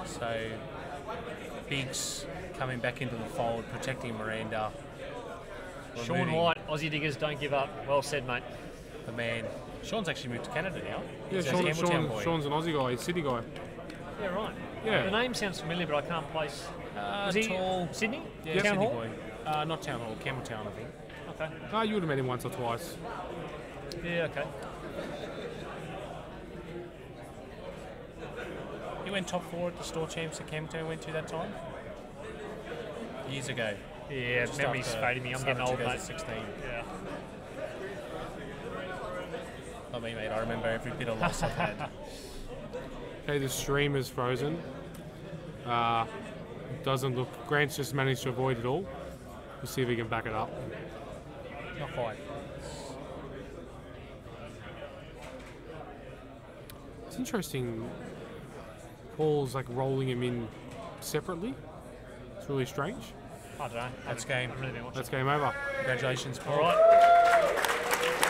So Biggs coming back into the fold, protecting Miranda. Sean removing White, Aussie Diggers, don't give up. Well said, mate. the man. Sean's actually moved to Canada now. Yeah, He's a Campbelltown boy. Sean's an Aussie guy, he's a Sydney guy. Yeah, right. Yeah. The name sounds familiar, but I can't place. Was he tall. Sydney? Yeah, Town Sydney Hall? boy. Not Town Hall, Campbelltown, I think. Okay. Ah, you would have met him once or twice. Yeah, okay. He went top 4 at the store champs that Campbelltown went to that time. Years ago. Yeah, Just memory's after- fading me. I'm just getting after old, mate. 2016. Yeah. Not me, mate. I remember every bit of loss I've had. Okay, the stream is frozen. Doesn't look. Grant's just managed to avoid it all. We'll see if he can back it up. Not quite. It's interesting. Paul's like rolling him in separately. It's really strange. I don't know. That's game. I've really been watching. That's game over. Congratulations, Paul. All right.